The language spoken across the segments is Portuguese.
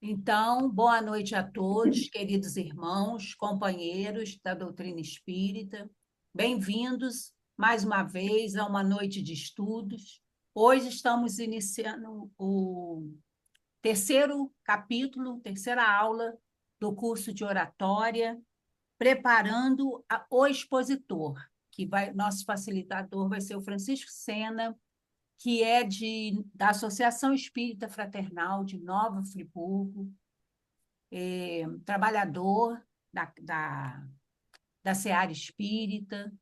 Então, boa noite a todos, queridos irmãos, companheiros da doutrina espírita. Bem-vindos mais uma vez a uma noite de estudos. Hoje estamos iniciando o terceiro capítulo, terceira aula do curso de oratória, preparando o expositor, nosso facilitador vai ser o Francisco Sena, que é da Associação Espírita Fraternal de Nova Friburgo, trabalhador da Seara Espírita,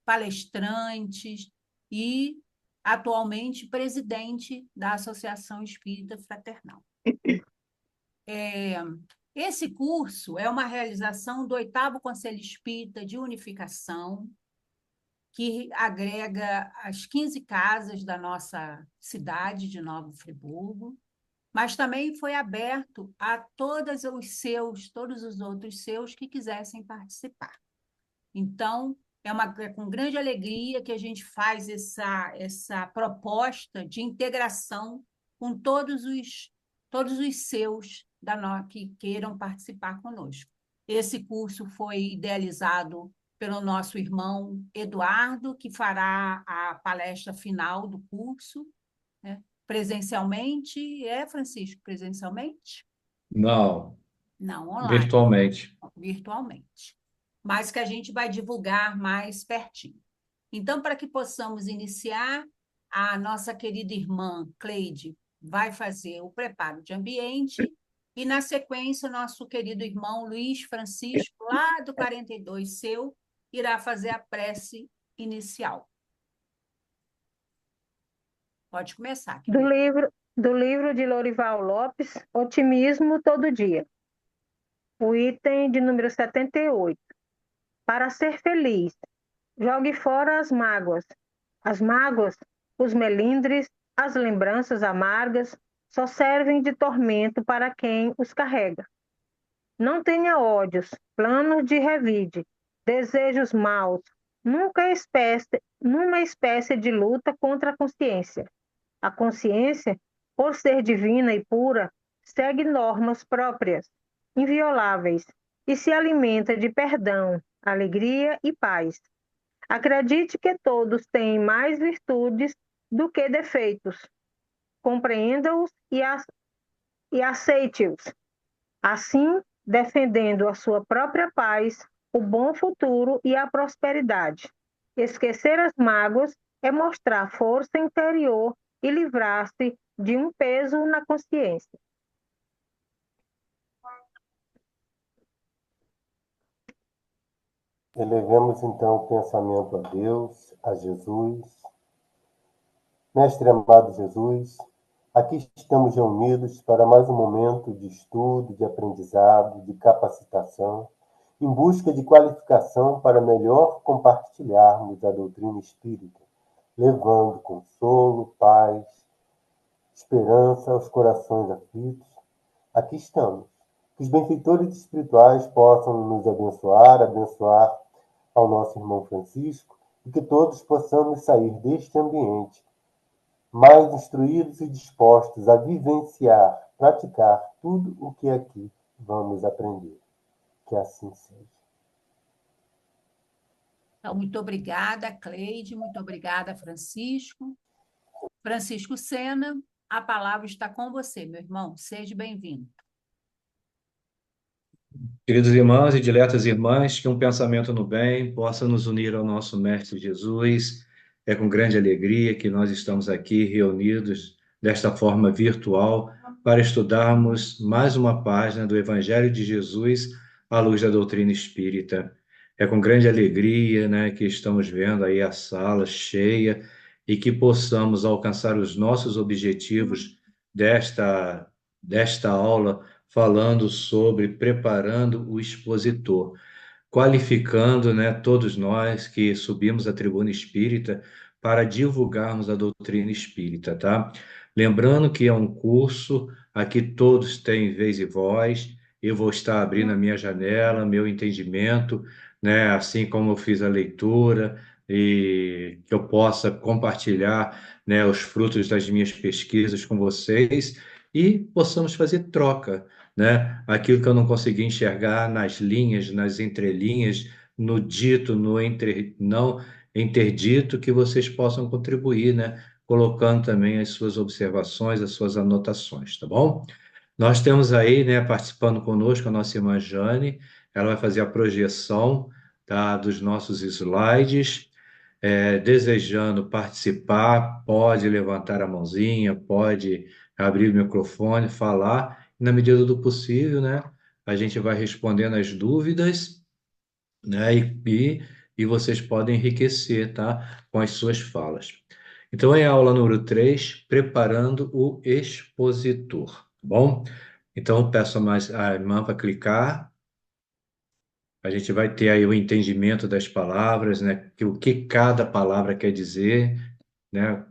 palestrantes e, atualmente, presidente da Associação Espírita Fraternal. Esse curso é uma realização do 8º Conselho Espírita de Unificação, que agrega as 15 casas da nossa cidade de Nova Friburgo, mas também foi aberto a todos os outros seus que quisessem participar. Então, é com grande alegria que a gente faz essa proposta de integração com todos os seus que queiram participar conosco. Esse curso foi idealizado pelo nosso irmão Eduardo, que fará a palestra final do curso, né? Presencialmente, Francisco, presencialmente? Não, Não, online, virtualmente. virtualmente. Mas que a gente vai divulgar mais pertinho. Então, para que possamos iniciar, a nossa querida irmã Cleide vai fazer o preparo de ambiente e, na sequência, o nosso querido irmão Luiz Francisco, lá do 42 seu, irá fazer a prece inicial. Pode começar, Do querida. livro de Lorival Lopes, Otimismo Todo Dia. O item de número 78. Para ser feliz, jogue fora as mágoas. As mágoas, os melindres, as lembranças amargas só servem de tormento para quem os carrega. Não tenha ódios, planos de revide, desejos maus, numa espécie de luta contra a consciência. A consciência, por ser divina e pura, segue normas próprias, invioláveis, e se alimenta de perdão, alegria e paz. Acredite que todos têm mais virtudes do que defeitos. Compreenda-os e aceite-os. Assim, defendendo a sua própria paz, o bom futuro e a prosperidade. Esquecer as mágoas é mostrar força interior e livrar-se de um peso na consciência. Elevemos então o pensamento a Deus, a Jesus. Mestre amado Jesus, aqui estamos reunidos para mais um momento de estudo, de aprendizado, de capacitação, em busca de qualificação para melhor compartilharmos a doutrina espírita, levando consolo, paz, esperança aos corações aflitos. Aqui estamos. Que os benfeitores espirituais possam nos abençoar ao nosso irmão Francisco, e que todos possamos sair deste ambiente mais instruídos e dispostos a vivenciar, praticar tudo o que aqui vamos aprender. Que assim seja. Então, muito obrigada, Cleide, muito obrigada, Francisco. Francisco Sena, a palavra está com você, meu irmão. Seja bem-vindo. Queridos irmãos e diletas irmãs, que um pensamento no bem possa nos unir ao nosso Mestre Jesus. É com grande alegria que nós estamos aqui reunidos desta forma virtual para estudarmos mais uma página do Evangelho de Jesus à luz da doutrina espírita. É com grande alegria, né, que estamos vendo aí a sala cheia e que possamos alcançar os nossos objetivos desta aula, falando sobre preparando o expositor, qualificando, né, todos nós que subimos à tribuna espírita para divulgarmos a doutrina espírita, tá? Lembrando que é um curso, aqui todos têm vez e voz, eu vou estar abrindo a minha janela, meu entendimento, né, assim como eu fiz a leitura, e que eu possa compartilhar, né, os frutos das minhas pesquisas com vocês e possamos fazer troca, né? Aquilo que eu não consegui enxergar nas linhas, nas entrelinhas, no dito, no não interdito, que vocês possam contribuir, né? Colocando também as suas observações, as suas anotações, tá bom? Nós temos aí, né, participando conosco a nossa irmã Jane, ela vai fazer a projeção, tá, dos nossos slides. Desejando participar, pode levantar a mãozinha, pode abrir o microfone, falar, e na medida do possível, né, a gente vai respondendo as dúvidas, né, e vocês podem enriquecer, tá, com as suas falas. Então, é a aula número 3, preparando o expositor, tá bom? Então, eu peço a irmã para clicar. A gente vai ter aí o entendimento das palavras, né? O que cada palavra quer dizer, né?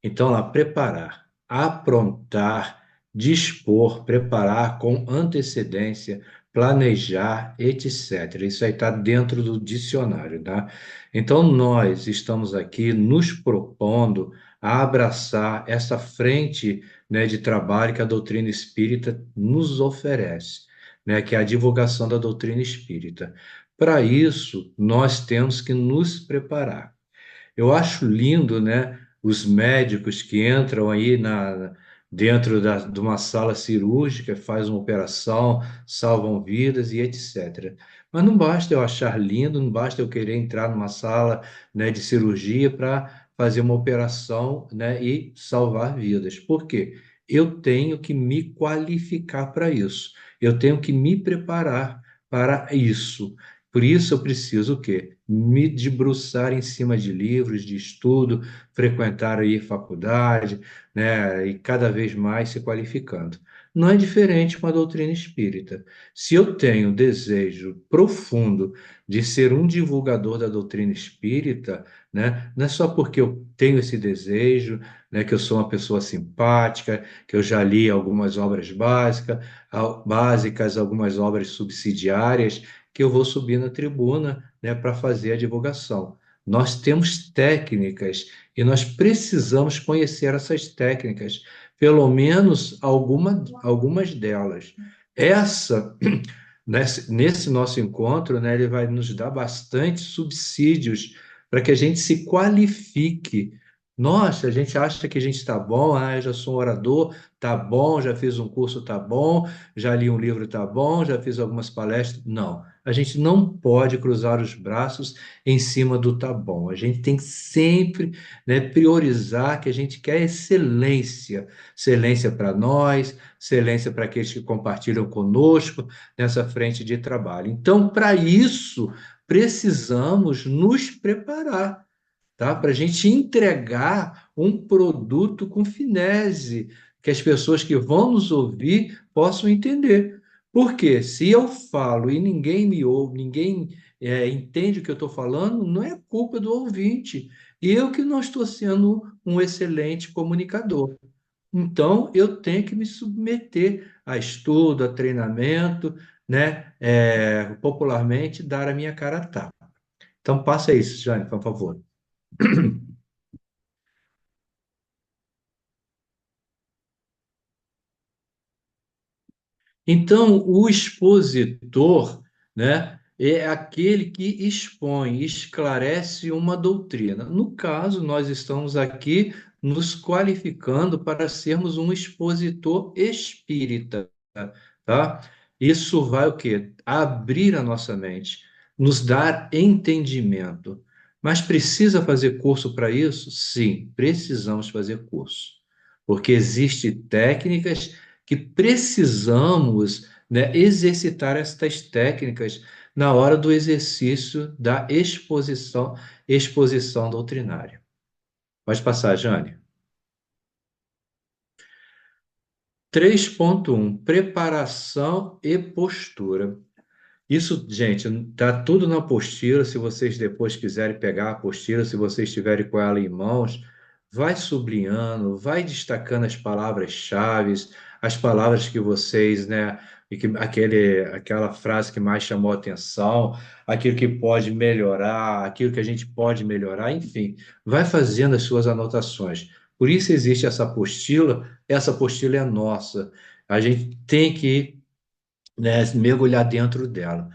Então, lá, preparar, aprontar, dispor, preparar com antecedência, planejar, etc. Isso aí está dentro do dicionário, tá? Então, nós estamos aqui nos propondo a abraçar essa frente, né, de trabalho que a doutrina espírita nos oferece, né, que é a divulgação da doutrina espírita. Para isso, nós temos que nos preparar. Eu acho lindo, né, os médicos que entram aí dentro de uma sala cirúrgica, fazem uma operação, salvam vidas e etc. Mas não basta eu achar lindo, não basta eu querer entrar numa sala, né, de cirurgia para fazer uma operação, né, e salvar vidas. Por quê? Eu tenho que me qualificar para isso. Eu tenho que me preparar para isso. Por isso eu preciso o quê? Me debruçar em cima de livros de estudo, frequentar aí faculdade, né, e cada vez mais se qualificando. Não é diferente com a doutrina espírita. Se eu tenho desejo profundo de ser um divulgador da doutrina espírita, né, não é só porque eu tenho esse desejo, né, que eu sou uma pessoa simpática, que eu já li algumas obras básicas, algumas obras subsidiárias, que eu vou subir na tribuna, né, para fazer a divulgação. Nós temos técnicas e nós precisamos conhecer essas técnicas, pelo menos algumas delas. Essa, nesse nosso encontro, né, ele vai nos dar bastante subsídios para que a gente se qualifique. Nossa, a gente acha que a gente está bom, eu já sou um orador, tá bom, já fiz um curso, tá bom, já li um livro, tá bom, já fiz algumas palestras. Não, a gente não pode cruzar os braços em cima do tá bom. A gente tem que sempre, né, priorizar que a gente quer excelência. Excelência para nós, excelência para aqueles que compartilham conosco nessa frente de trabalho. Então, para isso, precisamos nos preparar, tá? Para a gente entregar um produto com finese, que as pessoas que vão nos ouvir possam entender. Porque se eu falo e ninguém me ouve, ninguém entende o que eu estou falando, não é culpa do ouvinte. Eu que não estou sendo um excelente comunicador. Então, eu tenho que me submeter a estudo, a treinamento, né? Popularmente, dar a minha cara a tapa. Então, passa isso, Jane, por favor. Então, o expositor, né, é aquele que expõe, esclarece uma doutrina. No caso, nós estamos aqui nos qualificando para sermos um expositor espírita, tá? Isso vai o quê? Abrir a nossa mente, nos dar entendimento. Mas precisa fazer curso para isso? Sim, precisamos fazer curso. Porque existem técnicas que precisamos, né, exercitar estas técnicas na hora do exercício da exposição doutrinária. Pode passar, Jane. 3.1, preparação e postura. Isso, gente, está tudo na apostila. Se vocês depois quiserem pegar a apostila, se vocês estiverem com ela em mãos, vai sublinhando, vai destacando as palavras-chave, as palavras que vocês, né, e aquela frase que mais chamou a atenção, aquilo que pode melhorar, aquilo que a gente pode melhorar, enfim, vai fazendo as suas anotações. Por isso existe essa apostila é nossa. A gente tem que, né, mergulhar dentro dela.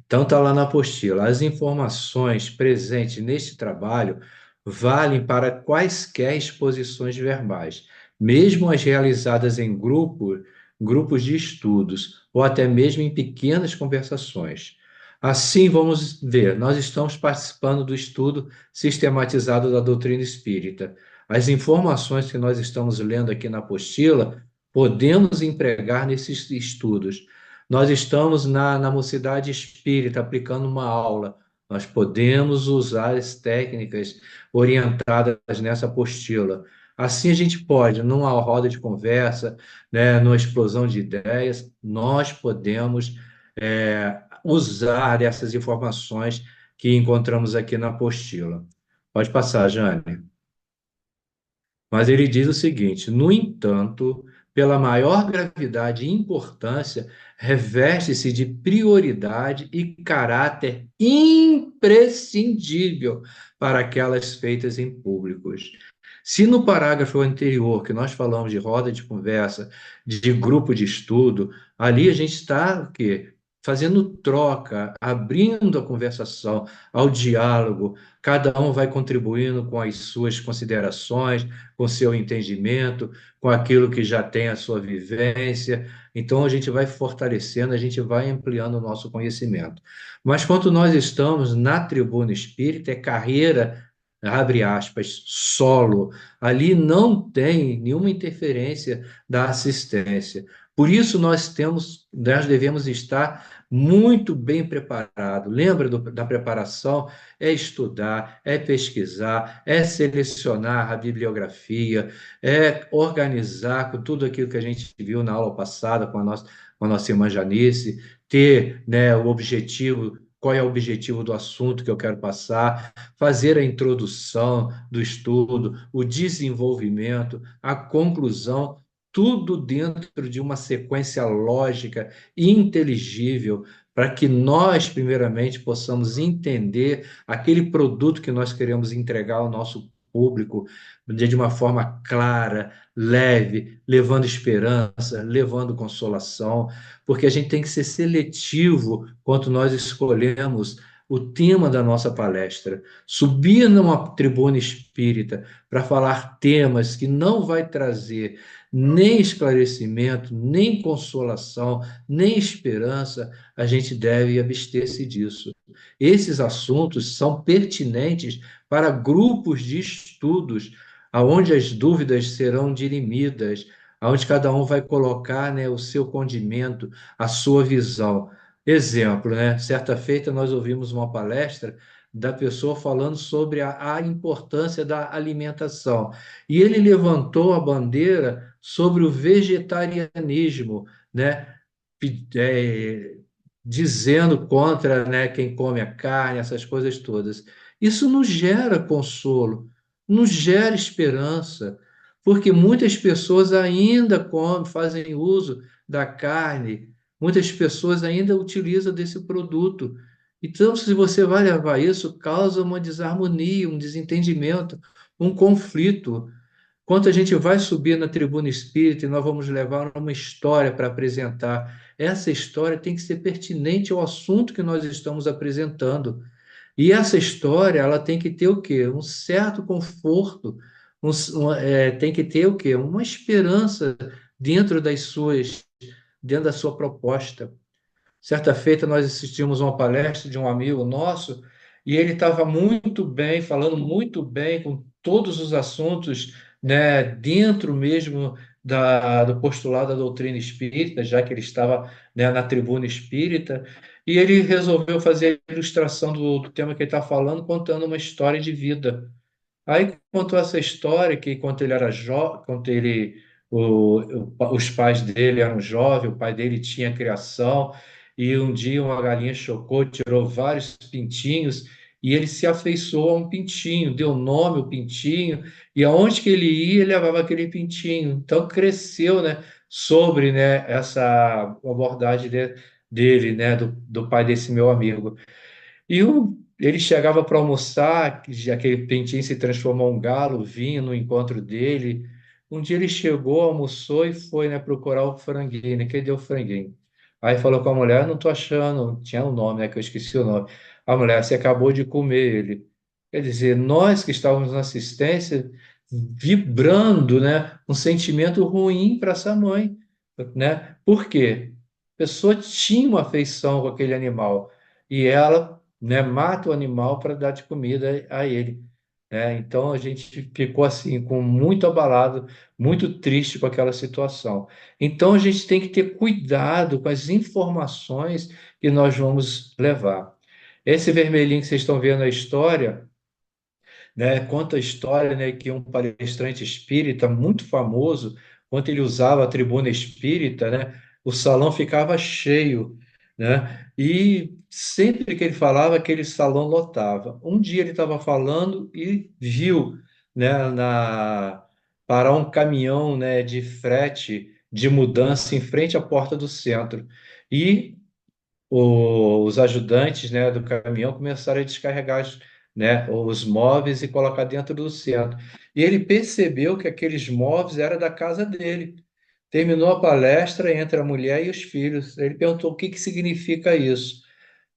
Então, está lá na apostila. As informações presentes neste trabalho valem para quaisquer exposições verbais, mesmo as realizadas em grupos de estudos, ou até mesmo em pequenas conversações. Assim, vamos ver, nós estamos participando do estudo sistematizado da doutrina espírita. As informações que nós estamos lendo aqui na apostila, podemos empregar nesses estudos. Nós estamos na Mocidade Espírita aplicando uma aula. Nós podemos usar as técnicas orientadas nessa apostila. Assim a gente pode, numa roda de conversa, né, numa explosão de ideias, nós podemos usar essas informações que encontramos aqui na apostila. Pode passar, Jane. Mas ele diz o seguinte: no entanto, pela maior gravidade e importância, reveste-se de prioridade e caráter imprescindível para aquelas feitas em públicos. Se no parágrafo anterior, que nós falamos de roda de conversa, de grupo de estudo, ali a gente está o quê? Fazendo troca, abrindo a conversação, ao diálogo, cada um vai contribuindo com as suas considerações, com seu entendimento, com aquilo que já tem a sua vivência. Então, a gente vai fortalecendo, a gente vai ampliando o nosso conhecimento. Mas quando nós estamos na tribuna espírita, é carreira, abre aspas, solo. Ali não tem nenhuma interferência da assistência. Por isso, nós devemos estar muito bem preparados. Lembra da preparação? É estudar, é pesquisar, é selecionar a bibliografia, é organizar com tudo aquilo que a gente viu na aula passada com a nossa irmã Janice, ter, né, o objetivo, qual é o objetivo do assunto que eu quero passar, fazer a introdução do estudo, o desenvolvimento, a conclusão, tudo dentro de uma sequência lógica e inteligível, para que nós, primeiramente, possamos entender aquele produto que nós queremos entregar ao nosso público de uma forma clara, leve, levando esperança, levando consolação, porque a gente tem que ser seletivo quando nós escolhemos o tema da nossa palestra. Subir numa tribuna espírita para falar temas que não vai trazer nem esclarecimento, nem consolação, nem esperança, a gente deve abster-se disso. Esses assuntos são pertinentes para grupos de estudos, aonde as dúvidas serão dirimidas, aonde cada um vai colocar, né, o seu condimento, a sua visão. Exemplo, né? Certa feita nós ouvimos uma palestra da pessoa falando sobre a importância da alimentação. E ele levantou a bandeira sobre o vegetarianismo, né? É, dizendo contra, né, quem come a carne, essas coisas todas. Isso nos gera consolo, nos gera esperança, porque muitas pessoas ainda comem, fazem uso da carne, muitas pessoas ainda utilizam desse produto. Então, se você vai levar isso, causa uma desarmonia, um desentendimento, um conflito. Quando a gente vai subir na tribuna espírita e nós vamos levar uma história para apresentar, essa história tem que ser pertinente ao assunto que nós estamos apresentando. E essa história, ela tem que ter o quê? Um certo conforto, tem que ter o quê? Uma esperança dentro dentro da sua proposta. Certa feita, nós assistimos uma palestra de um amigo nosso e ele estava muito bem, falando muito bem com todos os assuntos, né, dentro mesmo do postulado da doutrina espírita, já que ele estava, né, na tribuna espírita, e ele resolveu fazer a ilustração do tema que ele está falando, contando uma história de vida. Aí contou essa história que quando ele era jovem, os pais dele eram jovens, o pai dele tinha criação, e um dia uma galinha chocou, tirou vários pintinhos, e ele se afeiçoou a um pintinho, deu nome ao pintinho, e aonde que ele ia, ele levava aquele pintinho. Então cresceu, né, sobre, né, essa abordagem dele, né, do pai desse meu amigo. Ele chegava para almoçar, que aquele pintinho se transformou em um galo, vinha no encontro dele. Um dia ele chegou, almoçou e foi, né, procurar o franguinho, né? Cadê o franguinho? Aí falou com a mulher, não tô achando, tinha um nome, né, que eu esqueci o nome. A mulher, você acabou de comer ele. Quer dizer, nós que estávamos na assistência, vibrando, né, um sentimento ruim para essa mãe, né? Por quê? A pessoa tinha uma afeição com aquele animal e ela, né, mata o animal para dar de comida a ele, né? Então a gente ficou assim, com muito abalado, muito triste com aquela situação. Então a gente tem que ter cuidado com as informações que nós vamos levar. Esse vermelhinho que vocês estão vendo na história, né, conta a história, né, que um palestrante espírita muito famoso, quando ele usava a tribuna espírita, né, o salão ficava cheio, né, e sempre que ele falava, aquele salão lotava. Um dia ele estava falando e viu, né, parar um caminhão, né, de frete, de mudança em frente à porta do centro. E os ajudantes, né, do caminhão começaram a descarregar, né, os móveis e colocar dentro do centro. E ele percebeu que aqueles móveis eram da casa dele. Terminou a palestra entre a mulher e os filhos. Ele perguntou o que que significa isso.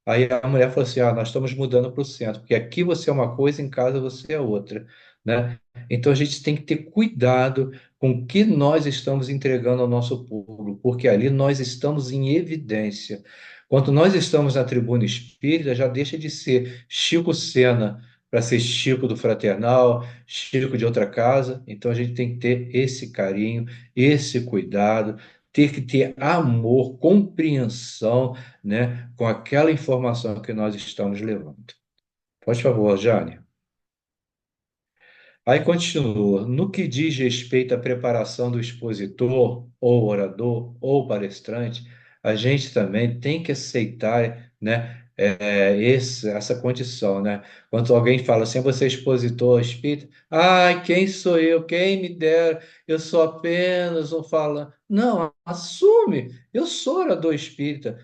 Aí a mulher falou assim: nós estamos mudando para o centro, porque aqui você é uma coisa, em casa você é outra, né? Então a gente tem que ter cuidado com o que nós estamos entregando ao nosso público, porque ali nós estamos em evidência. Quando nós estamos na tribuna espírita, já deixa de ser Chico Sena para ser Chico do Fraternal, Chico de outra casa. Então a gente tem que ter esse carinho, esse cuidado, ter que ter amor, compreensão, né, com aquela informação que nós estamos levando. Por favor, Jane. Aí continua. No que diz respeito à preparação do expositor, ou orador, ou palestrante, a gente também tem que aceitar, né, essa condição, né? Quando alguém fala assim, você é expositor espírita, ai, quem sou eu? Quem me dera? Eu sou apenas um falante. Não, assume. Eu sou orador espírita.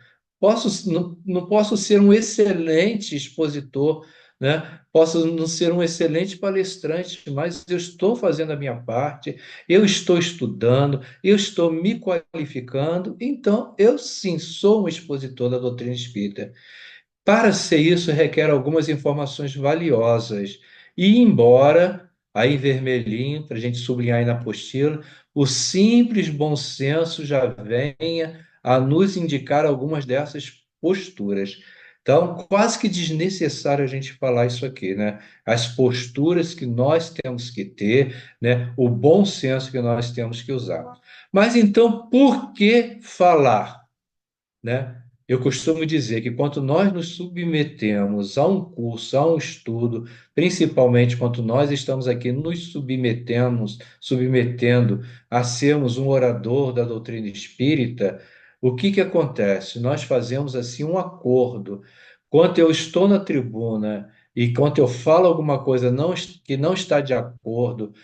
Não posso ser um excelente expositor, né? Posso não ser um excelente palestrante, mas eu estou fazendo a minha parte, eu estou estudando, eu estou me qualificando, então eu sim sou um expositor da doutrina espírita. Para ser isso, requer algumas informações valiosas. E embora, aí vermelhinho, para a gente sublinhar aí na apostila, o simples bom senso já venha a nos indicar algumas dessas posturas. Então, quase que desnecessário a gente falar isso aqui, né? As posturas que nós temos que ter, né? O bom senso que nós temos que usar. Mas então, por que falar? Né? Eu costumo dizer que quando nós nos submetemos a um curso, a um estudo, principalmente quando nós estamos aqui nos submetendo a sermos um orador da doutrina espírita, o que que acontece? Nós fazemos assim um acordo. Quando eu estou na tribuna e quando eu falo alguma coisa que não está de acordo,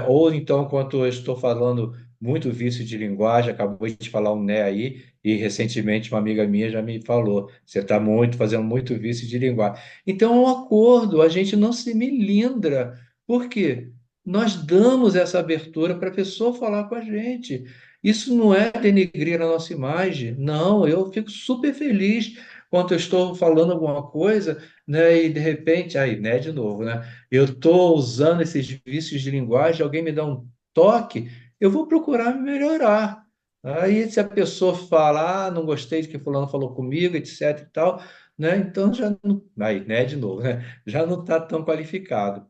ou então quando eu estou falando muito vício de linguagem, acabou de falar um né aí, e recentemente uma amiga minha já me falou, você está fazendo muito vício de linguagem. Então é um acordo, a gente não se melindra. Por quê? Nós damos essa abertura para a pessoa falar com a gente. Isso não é denegrir a nossa imagem. Não, eu fico super feliz quando eu estou falando alguma coisa, né, e de repente, aí, né, de novo, né? Eu estou usando esses vícios de linguagem, alguém me dá um toque, eu vou procurar me melhorar. Aí, se a pessoa fala, não gostei de que fulano falou comigo, etc e tal, né? Então já não, aí, né, de novo, né? Já não está tão qualificado.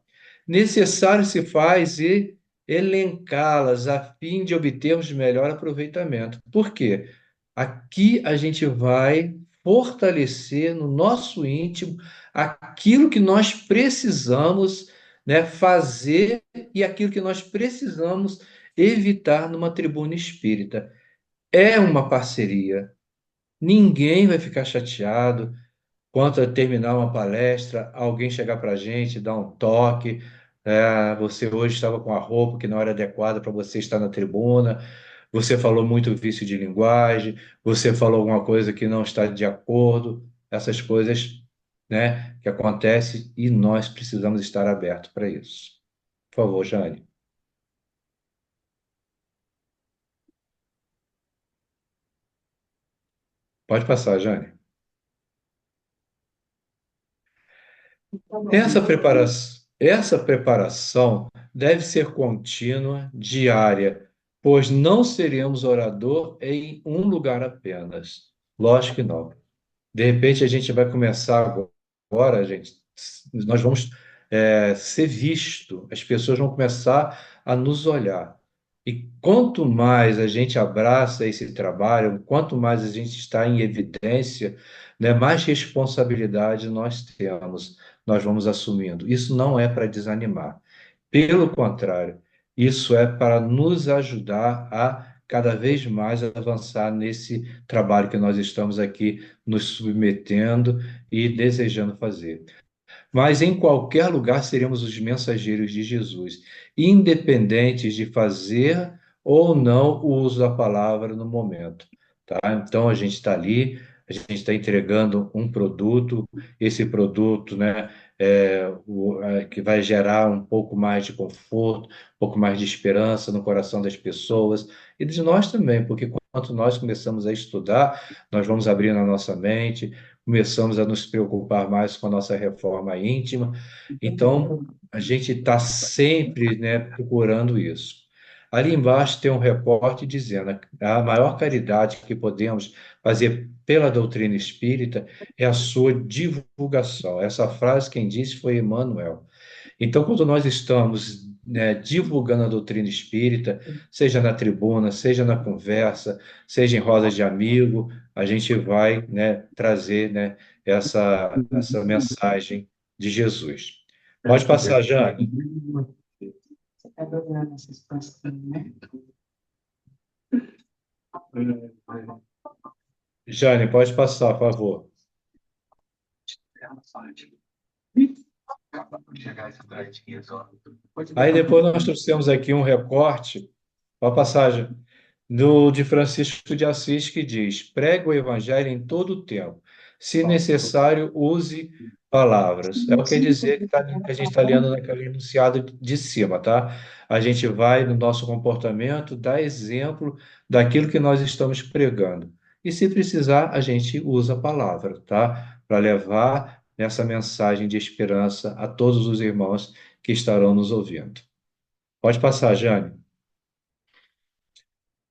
Necessário se faz e elencá-las a fim de obtermos melhor aproveitamento. Por quê? Aqui a gente vai fortalecer no nosso íntimo aquilo que nós precisamos, né, fazer e aquilo que nós precisamos evitar numa tribuna espírita. É uma parceria. Ninguém vai ficar chateado. quanto a terminar uma palestra, alguém chegar para a gente, dar um toque, você hoje estava com a roupa que não era adequada para você estar na tribuna, você falou muito vício de linguagem, você falou alguma coisa que não está de acordo, essas coisas, né, que acontecem e nós precisamos estar abertos para isso. Por favor, Jane. Pode passar, Jane. Essa preparação deve ser contínua, diária, pois não seremos orador em um lugar apenas. Lógico que não. De repente a gente vai começar agora, gente, nós vamos ser visto, as pessoas vão começar a nos olhar. E quanto mais a gente abraça esse trabalho, quanto mais a gente está em evidência, né, mais responsabilidade nós temos, nós vamos assumindo. Isso não é para desanimar. Pelo contrário, isso é para nos ajudar a cada vez mais avançar nesse trabalho que nós estamos aqui nos submetendo e desejando fazer. Mas em qualquer lugar seremos os mensageiros de Jesus, independentes de fazer ou não o uso da palavra no momento, tá? Então a gente está ali, a gente está entregando um produto, esse produto, né, que vai gerar um pouco mais de conforto, um pouco mais de esperança no coração das pessoas e de nós também, porque quando nós começamos a estudar, nós vamos abrindo a nossa mente, começamos a nos preocupar mais com a nossa reforma íntima. Então, a gente está sempre, né, procurando isso. Ali embaixo tem um reporte dizendo a maior caridade que podemos fazer pela doutrina espírita é a sua divulgação. Essa frase quem disse foi Emmanuel. Então, quando nós estamos, né, divulgando a doutrina espírita, seja na tribuna, seja na conversa, seja em rodas de amigo, a gente vai, né, trazer, né, essa mensagem de Jesus. Pode passar, Jane. Jane, pode passar, por favor. Aí depois nós trouxemos aqui um recorte, uma passagem de Francisco de Assis que diz: pregue o evangelho em todo o tempo. Se necessário, use palavras. É o que quer dizer que a gente está lendo naquele enunciado de cima, tá? A gente vai, no nosso comportamento, dar exemplo daquilo que nós estamos pregando. E se precisar, a gente usa a palavra, tá? Para levar essa mensagem de esperança a todos os irmãos que estarão nos ouvindo. Pode passar, Jane.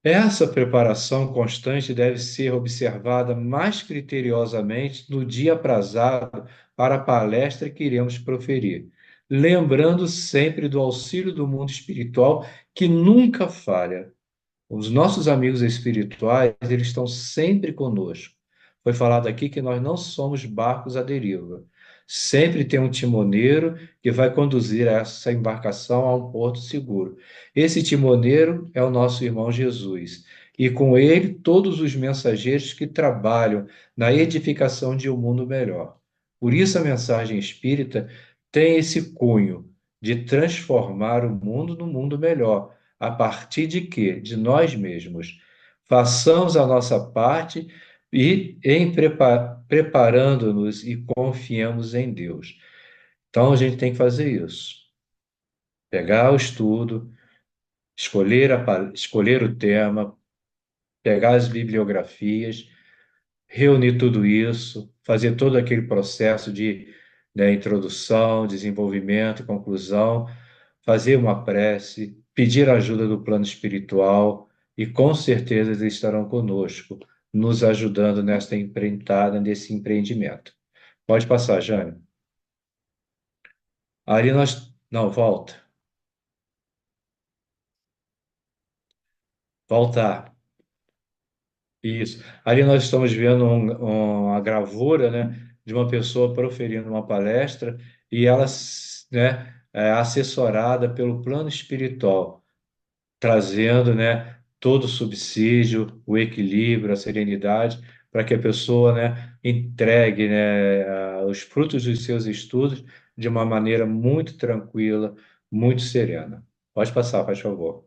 Essa preparação constante deve ser observada mais criteriosamente no dia aprazado para a palestra que iremos proferir, lembrando sempre do auxílio do mundo espiritual que nunca falha. Os nossos amigos espirituais, eles estão sempre conosco. Foi falado aqui que nós não somos barcos à deriva. Sempre tem um timoneiro que vai conduzir essa embarcação a um porto seguro. Esse timoneiro é o nosso irmão Jesus. E com ele, todos os mensageiros que trabalham na edificação de um mundo melhor. Por isso, a mensagem espírita tem esse cunho de transformar o mundo num mundo melhor. A partir de quê? De nós mesmos. Façamos a nossa parte e preparando-nos e confiemos em Deus. Então a gente tem que fazer isso. Pegar o estudo, escolher o tema, pegar as bibliografias, reunir tudo isso, fazer todo aquele processo de, né, introdução, desenvolvimento, conclusão, fazer uma prece, pedir ajuda do plano espiritual e com certeza eles estarão conosco, nos ajudando nesta empreitada, nesse empreendimento. Pode passar, Jane. Ali nós. Não, volta. Voltar. Isso. Ali nós estamos vendo uma gravura, né, de uma pessoa proferindo uma palestra e ela, né, é assessorada pelo plano espiritual, trazendo, né, todo o subsídio, o equilíbrio, a serenidade para que a pessoa, né, entregue, né, os frutos dos seus estudos de uma maneira muito tranquila, muito serena. Pode passar, faz favor.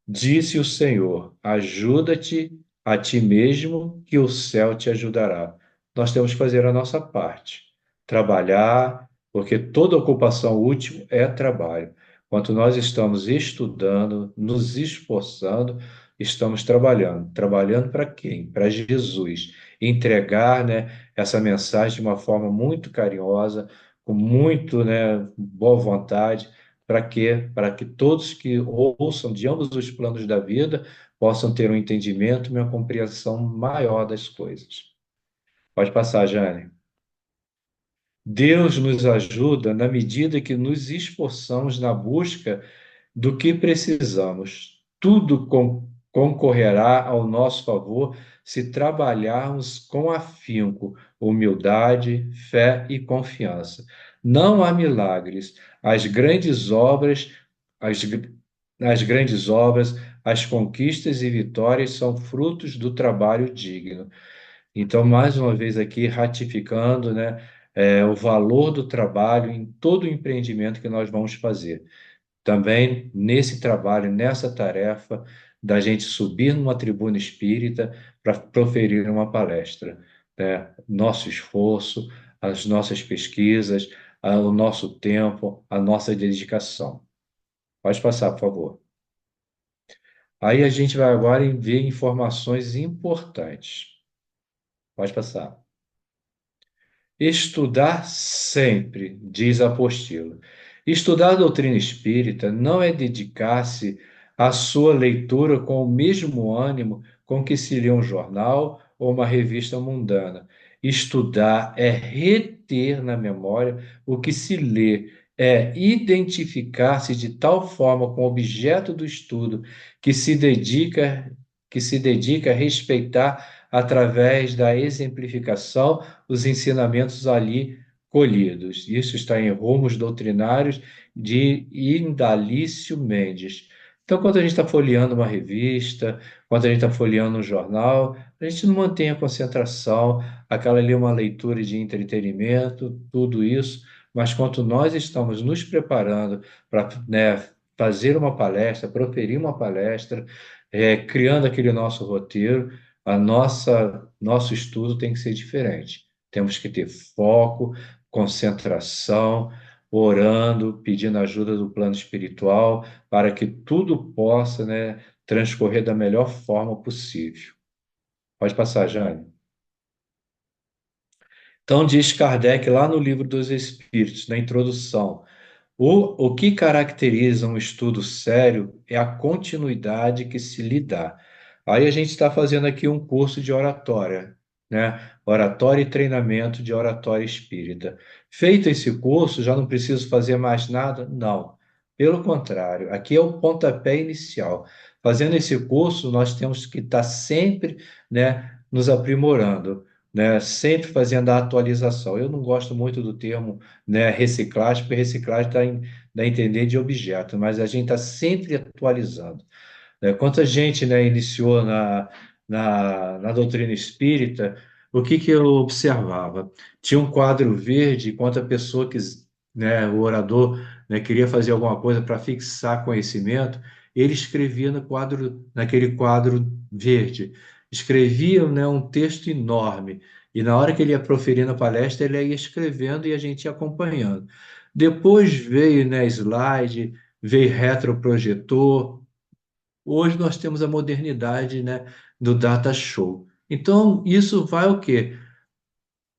Disse o Senhor: ajuda-te a ti mesmo, que o céu te ajudará. Nós temos que fazer a nossa parte, trabalhar, porque toda ocupação útil é trabalho. Enquanto nós estamos estudando, nos esforçando, estamos trabalhando. Trabalhando para quem? Para Jesus. Entregar, né, essa mensagem de uma forma muito carinhosa, com muito, né, boa vontade. Para quê? Para que todos que ouçam de ambos os planos da vida possam ter um entendimento e uma compreensão maior das coisas. Pode passar, Jane. Deus nos ajuda na medida que nos esforçamos na busca do que precisamos. Tudo concorrerá ao nosso favor se trabalharmos com afinco, humildade, fé e confiança. Não há milagres. As grandes obras, as, as grandes obras, as conquistas e vitórias são frutos do trabalho digno. Então, mais uma vez aqui, ratificando, né, o valor do trabalho em todo o empreendimento que nós vamos fazer. Também nesse trabalho, nessa tarefa da gente subir numa tribuna espírita para proferir uma palestra, né? Nosso esforço, as nossas pesquisas, o nosso tempo, a nossa dedicação. Pode passar, por favor. Aí a gente vai agora ver informações importantes. Pode passar. Estudar sempre, diz a apostila. Estudar a doutrina espírita não é dedicar-se à sua leitura com o mesmo ânimo com que se lê um jornal ou uma revista mundana. Estudar é reter na memória o que se lê, é identificar-se de tal forma com o objeto do estudo que se dedica a respeitar através da exemplificação os ensinamentos ali colhidos. Isso está em Rumos Doutrinários de Indalício Mendes. Então, quando a gente está folheando uma revista, quando a gente está folheando um jornal, a gente não mantém a concentração, aquela ali é uma leitura de entretenimento, tudo isso, mas quando nós estamos nos preparando para, né, fazer uma palestra, proferir uma palestra, criando aquele nosso roteiro, nosso estudo tem que ser diferente. Temos que ter foco, concentração, orando, pedindo ajuda do plano espiritual, para que tudo possa, né, transcorrer da melhor forma possível. Pode passar, Jane. Então, diz Kardec lá no Livro dos Espíritos, na introdução, o que caracteriza um estudo sério é a continuidade que se lhe dá. Aí a gente está fazendo aqui um curso de oratória, né? Oratória e treinamento de oratória espírita. Feito esse curso, já não preciso fazer mais nada? Não. Pelo contrário, aqui é o pontapé inicial. Fazendo esse curso, nós temos que estar sempre, né, nos aprimorando, né? Sempre fazendo a atualização. Eu não gosto muito do termo, né, reciclagem, porque reciclagem dá a entender de objeto, mas a gente está sempre atualizando, né? Quanta gente, né, iniciou na doutrina espírita, o que que eu observava? Tinha um quadro verde, enquanto a pessoa que, né, o orador, né, queria fazer alguma coisa para fixar conhecimento, ele escrevia naquele quadro verde, escrevia, né, um texto enorme, e na hora que ele ia proferindo a palestra, ele ia escrevendo e a gente ia acompanhando. Depois veio, né, slide, veio retroprojetor. Hoje nós temos a modernidade, né, do data show. Então, isso vai o quê?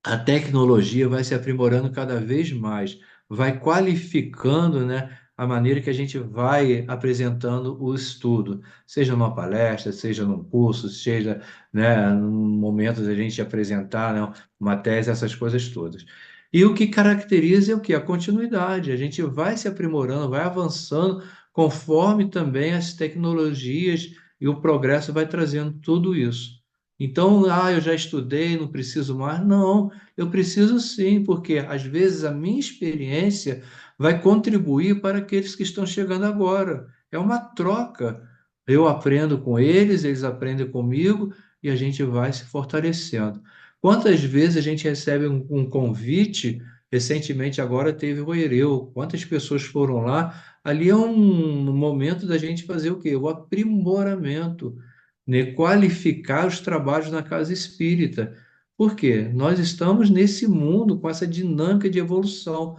A tecnologia vai se aprimorando cada vez mais, vai qualificando, né, a maneira que a gente vai apresentando o estudo, seja numa palestra, seja num curso, seja, né, num momento da gente apresentar, né, uma tese, essas coisas todas. E o que caracteriza é o que? A continuidade. A gente vai se aprimorando, vai avançando, conforme também as tecnologias e o progresso vai trazendo tudo isso. Então, eu já estudei, não preciso mais. Não, eu preciso sim, porque às vezes a minha experiência vai contribuir para aqueles que estão chegando agora. É uma troca. Eu aprendo com eles, eles aprendem comigo, e a gente vai se fortalecendo. Quantas vezes a gente recebe um convite? Recentemente, agora teve o Ereu. Quantas pessoas foram lá? Ali é um momento da gente fazer o quê? O aprimoramento, né? Qualificar os trabalhos na casa espírita. Por quê? Nós estamos nesse mundo com essa dinâmica de evolução.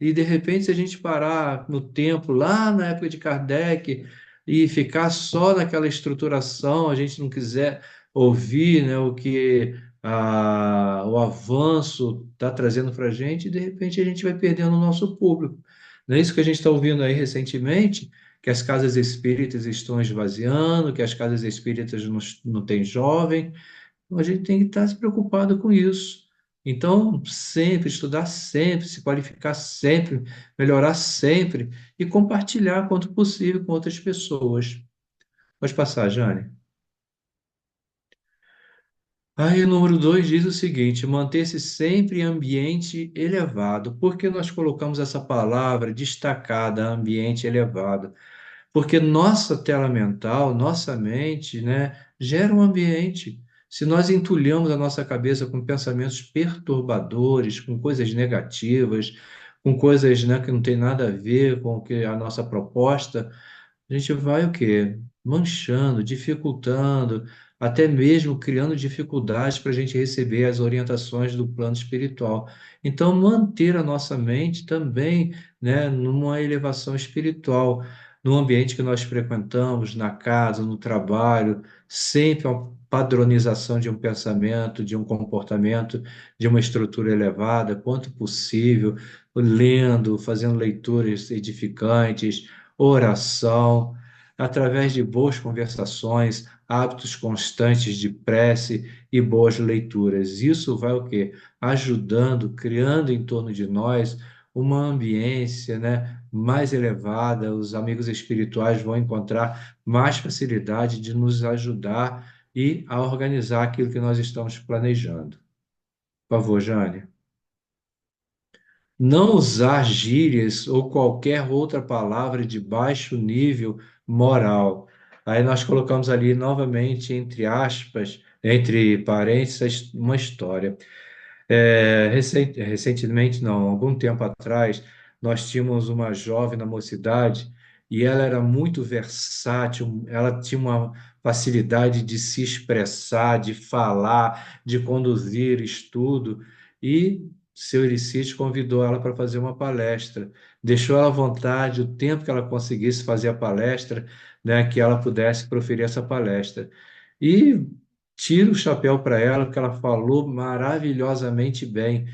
E, de repente, se a gente parar no tempo, lá na época de Kardec, e ficar só naquela estruturação, a gente não quiser ouvir, né, o que o avanço está trazendo para a gente, e de repente a gente vai perdendo o nosso público. Não é isso que a gente está ouvindo aí recentemente? Que as casas espíritas estão esvaziando, que as casas espíritas não têm jovem. Então, a gente tem que estar se preocupado com isso. Então, sempre estudar, sempre se qualificar, sempre melhorar, sempre e compartilhar quanto possível com outras pessoas. Pode passar, Jane. Aí, o número 2 diz o seguinte: manter-se sempre em ambiente elevado. Por que nós colocamos essa palavra destacada, ambiente elevado? Porque nossa tela mental, nossa mente, né, gera um ambiente. Se nós entulhamos a nossa cabeça com pensamentos perturbadores, com coisas negativas, com coisas, né, que não tem nada a ver com o que a nossa proposta, a gente vai o quê? Manchando, dificultando, até mesmo criando dificuldades para a gente receber as orientações do plano espiritual. Então, manter a nossa mente também, né, numa elevação espiritual, no ambiente que nós frequentamos, na casa, no trabalho, sempre uma padronização de um pensamento, de um comportamento, de uma estrutura elevada, quanto possível, lendo, fazendo leituras edificantes, oração, através de boas conversações, hábitos constantes de prece e boas leituras. Isso vai o quê? Ajudando, criando em torno de nós uma ambiência, né, mais elevada. Os amigos espirituais vão encontrar mais facilidade de nos ajudar e a organizar aquilo que nós estamos planejando. Por favor, Jane. Não usar gírias ou qualquer outra palavra de baixo nível moral. Aí nós colocamos ali novamente, entre aspas, entre parênteses, uma história. Recentemente, não, algum tempo atrás, nós tínhamos uma jovem na mocidade e ela era muito versátil, ela tinha uma facilidade de se expressar, de falar, de conduzir estudo, e seu Euricídio convidou ela para fazer uma palestra, deixou ela à vontade, o tempo que ela conseguisse fazer a palestra, né, que ela pudesse proferir essa palestra. E tiro o chapéu para ela, porque ela falou maravilhosamente bem.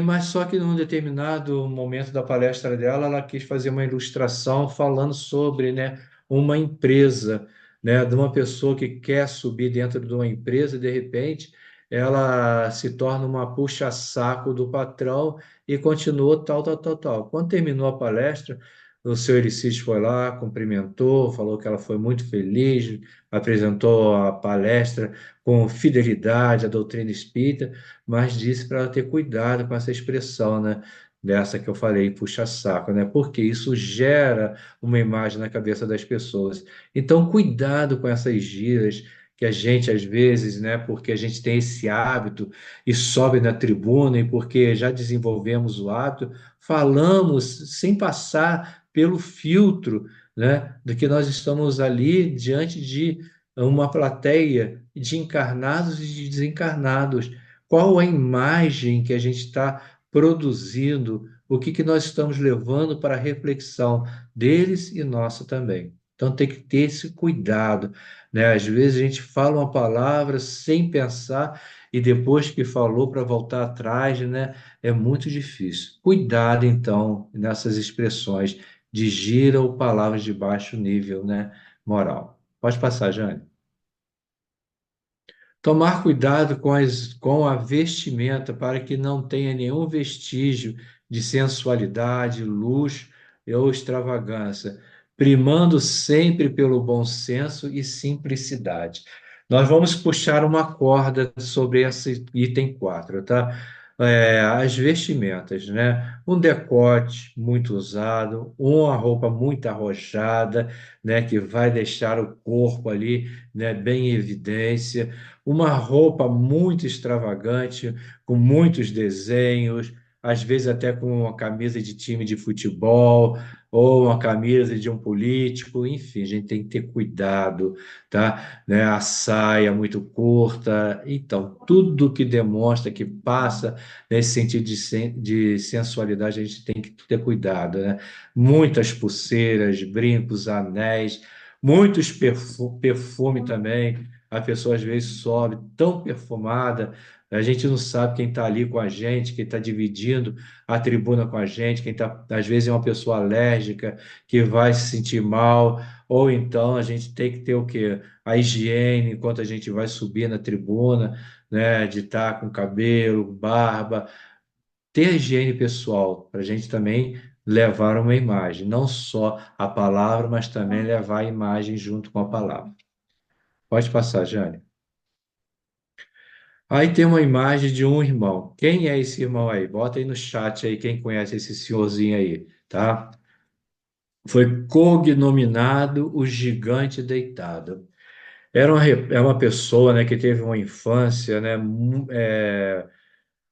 Mas só que num determinado momento da palestra dela, ela quis fazer uma ilustração falando sobre, né, uma empresa, né, de uma pessoa que quer subir dentro de uma empresa, de repente, ela se torna uma puxa-saco do patrão e continuou tal, tal, tal, tal. Quando terminou a palestra, o seu Euricídio foi lá, cumprimentou, falou que ela foi muito feliz, apresentou a palestra com fidelidade à doutrina espírita, mas disse para ela ter cuidado com essa expressão, né? Dessa que eu falei, puxa-saco, né? Porque isso gera uma imagem na cabeça das pessoas. Então, cuidado com essas gírias que a gente, às vezes, né? Porque a gente tem esse hábito e sobe na tribuna e porque já desenvolvemos o hábito, falamos sem passar pelo filtro, né? Do que nós estamos ali diante de uma plateia de encarnados e de desencarnados. Qual a imagem que a gente está produzindo, o que que nós estamos levando para a reflexão deles e nossa também. Então tem que ter esse cuidado, né? Às vezes a gente fala uma palavra sem pensar e depois que falou para voltar atrás, né? É muito difícil. Cuidado então nessas expressões de gira ou palavras de baixo nível, né? Moral. Pode passar, Jane. Tomar cuidado com a vestimenta para que não tenha nenhum vestígio de sensualidade, luxo ou extravagância, primando sempre pelo bom senso e simplicidade. Nós vamos puxar uma corda sobre esse item 4, tá? as vestimentas, né? Um decote muito usado, uma roupa muito arrojada, né? Que vai deixar o corpo ali, né? Bem em evidência, uma roupa muito extravagante, com muitos desenhos, às vezes até com uma camisa de time de futebol ou uma camisa de um político, enfim, a gente tem que ter cuidado, tá? Né? A saia muito curta, então, tudo que demonstra, que passa nesse sentido de sensualidade, a gente tem que ter cuidado, né? Muitas pulseiras, brincos, anéis, muitos perfume também. A pessoa às vezes sobe tão perfumada, a gente não sabe quem está ali com a gente, quem está dividindo a tribuna com a gente, quem está, às vezes é uma pessoa alérgica que vai se sentir mal, ou então a gente tem que ter o quê? A higiene enquanto a gente vai subir na tribuna, né? De estar com cabelo, barba, ter a higiene pessoal, para a gente também levar uma imagem, não só a palavra, mas também levar a imagem junto com a palavra. Pode passar, Jane. Aí tem uma imagem de um irmão. Quem é esse irmão aí? Bota aí no chat aí quem conhece esse senhorzinho aí, tá? Foi cognominado o Gigante Deitado. É uma pessoa, né, que teve uma infância, né,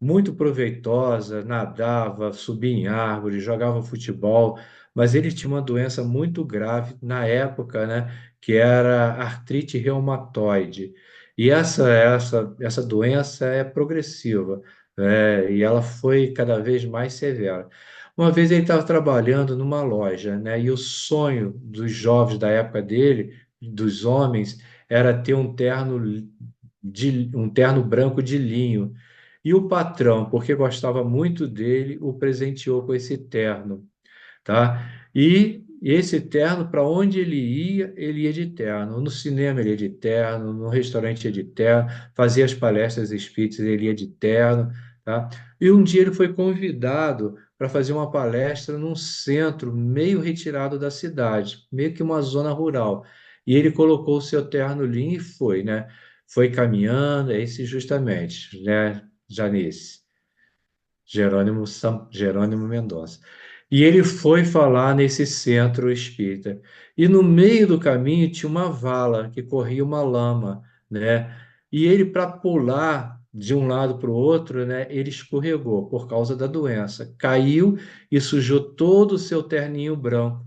muito proveitosa, nadava, subia em árvores, jogava futebol, mas ele tinha uma doença muito grave na época, né, que era artrite reumatoide. E essa doença é progressiva, né, e ela foi cada vez mais severa. Uma vez ele estava trabalhando numa loja, né, e o sonho dos jovens da época dele, dos homens, era ter um terno branco de linho. E o patrão, porque gostava muito dele, o presenteou com esse terno, tá? E esse terno, para onde ele ia de terno. No cinema ele ia de terno, no restaurante ia de terno, fazia as palestras espíritas, ele ia de terno, tá? E um dia ele foi convidado para fazer uma palestra num centro meio retirado da cidade, meio que uma zona rural. E ele colocou o seu terno linho e foi, né? Foi caminhando, é esse justamente, né, Janice? Jerônimo Mendonça. E ele foi falar nesse centro espírita. E no meio do caminho tinha uma vala que corria uma lama, né? E ele, para pular de um lado para o outro, né, ele escorregou por causa da doença. Caiu e sujou todo o seu terninho branco.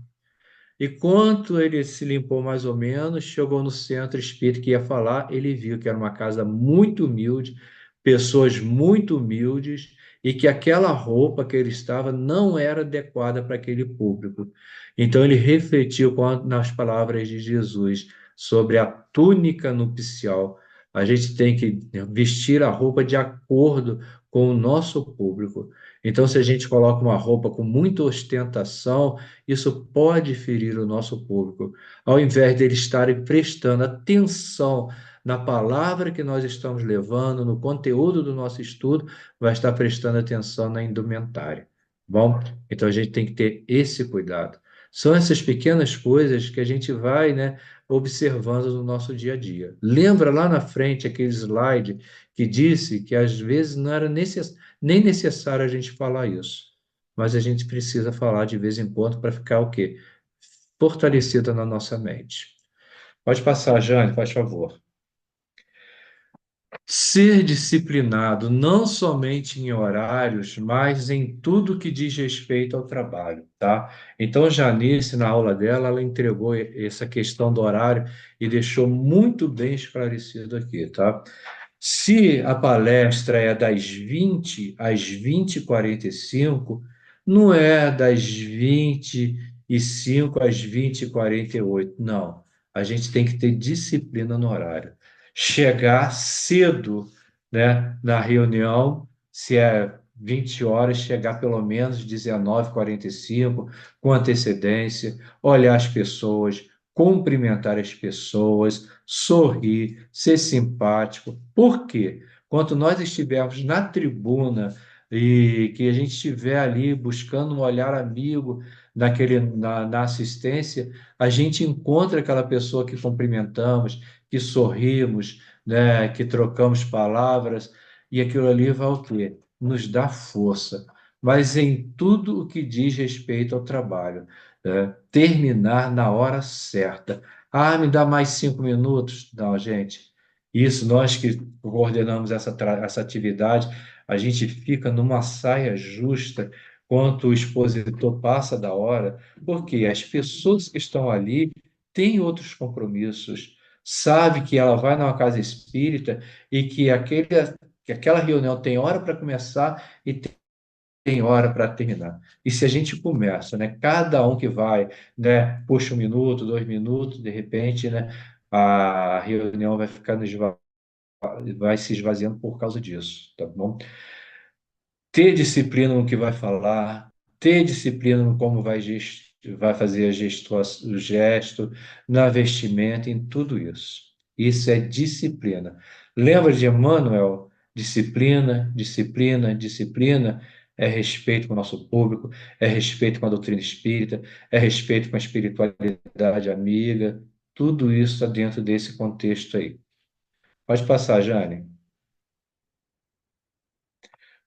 E quando ele se limpou mais ou menos, chegou no centro espírita que ia falar, ele viu que era uma casa muito humilde, pessoas muito humildes, e que aquela roupa que ele estava não era adequada para aquele público. Então ele refletiu nas palavras de Jesus sobre a túnica nupcial. A gente tem que vestir a roupa de acordo com o nosso público. Então, se a gente coloca uma roupa com muita ostentação, isso pode ferir o nosso público, ao invés deles estarem prestando atenção na palavra que nós estamos levando, no conteúdo do nosso estudo, vai estar prestando atenção na indumentária. Bom, então a gente tem que ter esse cuidado. São essas pequenas coisas que a gente vai, né, observando no nosso dia a dia. Lembra lá na frente aquele slide que disse que às vezes não era nem necessário a gente falar isso, mas a gente precisa falar de vez em quando para ficar o quê? Fortalecida na nossa mente. Pode passar, Jane, faz favor. Ser disciplinado não somente em horários, mas em tudo que diz respeito ao trabalho, tá? Então, Janice, na aula dela, ela entregou essa questão do horário e deixou muito bem esclarecido aqui, tá? Se a palestra é das 20 às 20h45, não é das 25 às 20h48, não. A gente tem que ter disciplina no horário. Chegar cedo, né, na reunião, se é 20 horas, chegar pelo menos 19h45, com antecedência, olhar as pessoas, cumprimentar as pessoas, sorrir, ser simpático. Por quê? Quando nós estivermos na tribuna e que a gente estiver ali buscando um olhar amigo na assistência, a gente encontra aquela pessoa que cumprimentamos, que sorrimos, né, que trocamos palavras, e aquilo ali vai o quê? nos dá força, mas em tudo o que diz respeito ao trabalho, né? Terminar na hora certa. Ah, me dá mais 5 minutos? Não, gente. Isso, nós que coordenamos essa atividade, a gente fica numa saia justa quando o expositor passa da hora, porque as pessoas que estão ali têm outros compromissos, sabe que ela vai numa casa espírita e que aquela reunião tem hora para começar e tem hora para terminar. E se a gente começa, né, cada um que vai, né, puxa 1 minuto, 2 minutos, de repente, né, a reunião vai ficando vai se esvaziando por causa disso, tá bom? Ter disciplina no que vai falar, ter disciplina no como vai fazer o gesto, na vestimenta, em tudo isso. Isso é disciplina. Lembra de Emmanuel? Disciplina, disciplina, disciplina é respeito com o nosso público, é respeito com a doutrina espírita, é respeito com a espiritualidade amiga. Tudo isso está dentro desse contexto aí. Pode passar, Jane.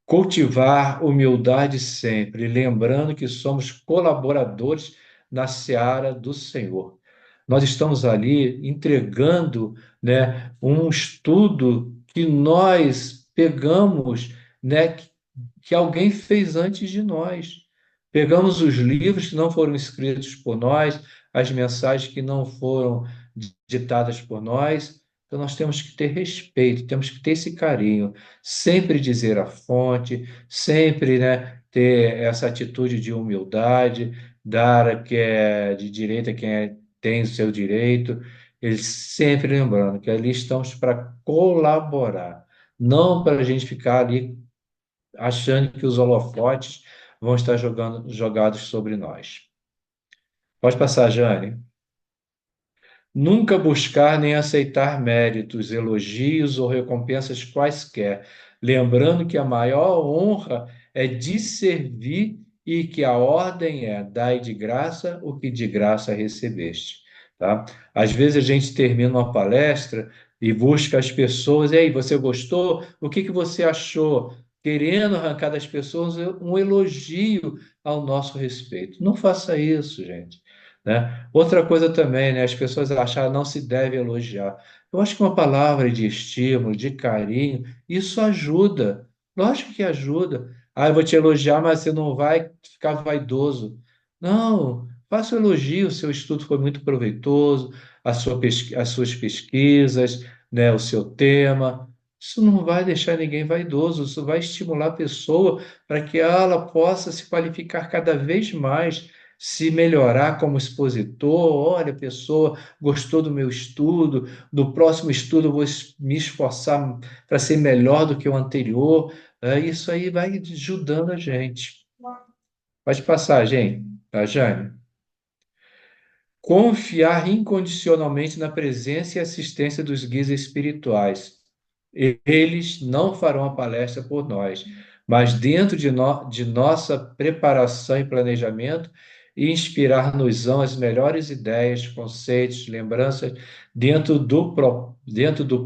Cultivar humildade sempre, lembrando que somos colaboradores na seara do Senhor. Nós estamos ali entregando, né, um estudo que nós pegamos, né, que alguém fez antes de nós. Pegamos os livros que não foram escritos por nós, as mensagens que não foram ditadas por nós. Então, nós temos que ter respeito, temos que ter esse carinho, sempre dizer a fonte, sempre, né, ter essa atitude de humildade, dar a que é de direito a quem tem o seu direito, eles sempre lembrando que ali estamos para colaborar, não para a gente ficar ali achando que os holofotes vão estar jogados sobre nós. Pode passar, Jane. Nunca buscar nem aceitar méritos, elogios ou recompensas quaisquer, lembrando que a maior honra é de servir e que a ordem é: dai de graça o que de graça recebeste. Tá? Às vezes a gente termina uma palestra e busca as pessoas, e aí, você gostou? O que que você achou? Querendo arrancar das pessoas um elogio ao nosso respeito. Não faça isso, gente, né? Outra coisa também, né? As pessoas acharam não se deve elogiar. Eu acho que uma palavra de estímulo, de carinho, isso ajuda. Lógico que ajuda. Ah, eu vou te elogiar, mas você não vai ficar vaidoso. Não, faça o elogio. O seu estudo foi muito proveitoso, as suas pesquisas, né? O seu tema. Isso não vai deixar ninguém vaidoso. Isso vai estimular a pessoa para que ela possa se qualificar cada vez mais, se melhorar como expositor. Olha, a pessoa gostou do meu estudo, do próximo estudo eu vou me esforçar para ser melhor do que o anterior. Isso aí vai ajudando a gente. Pode passar, gente. Tá, Jane? Confiar incondicionalmente na presença e assistência dos guias espirituais. Eles não farão a palestra por nós, mas dentro de nossa preparação e planejamento, inspirar-nos-ão as melhores ideias, conceitos, lembranças dentro do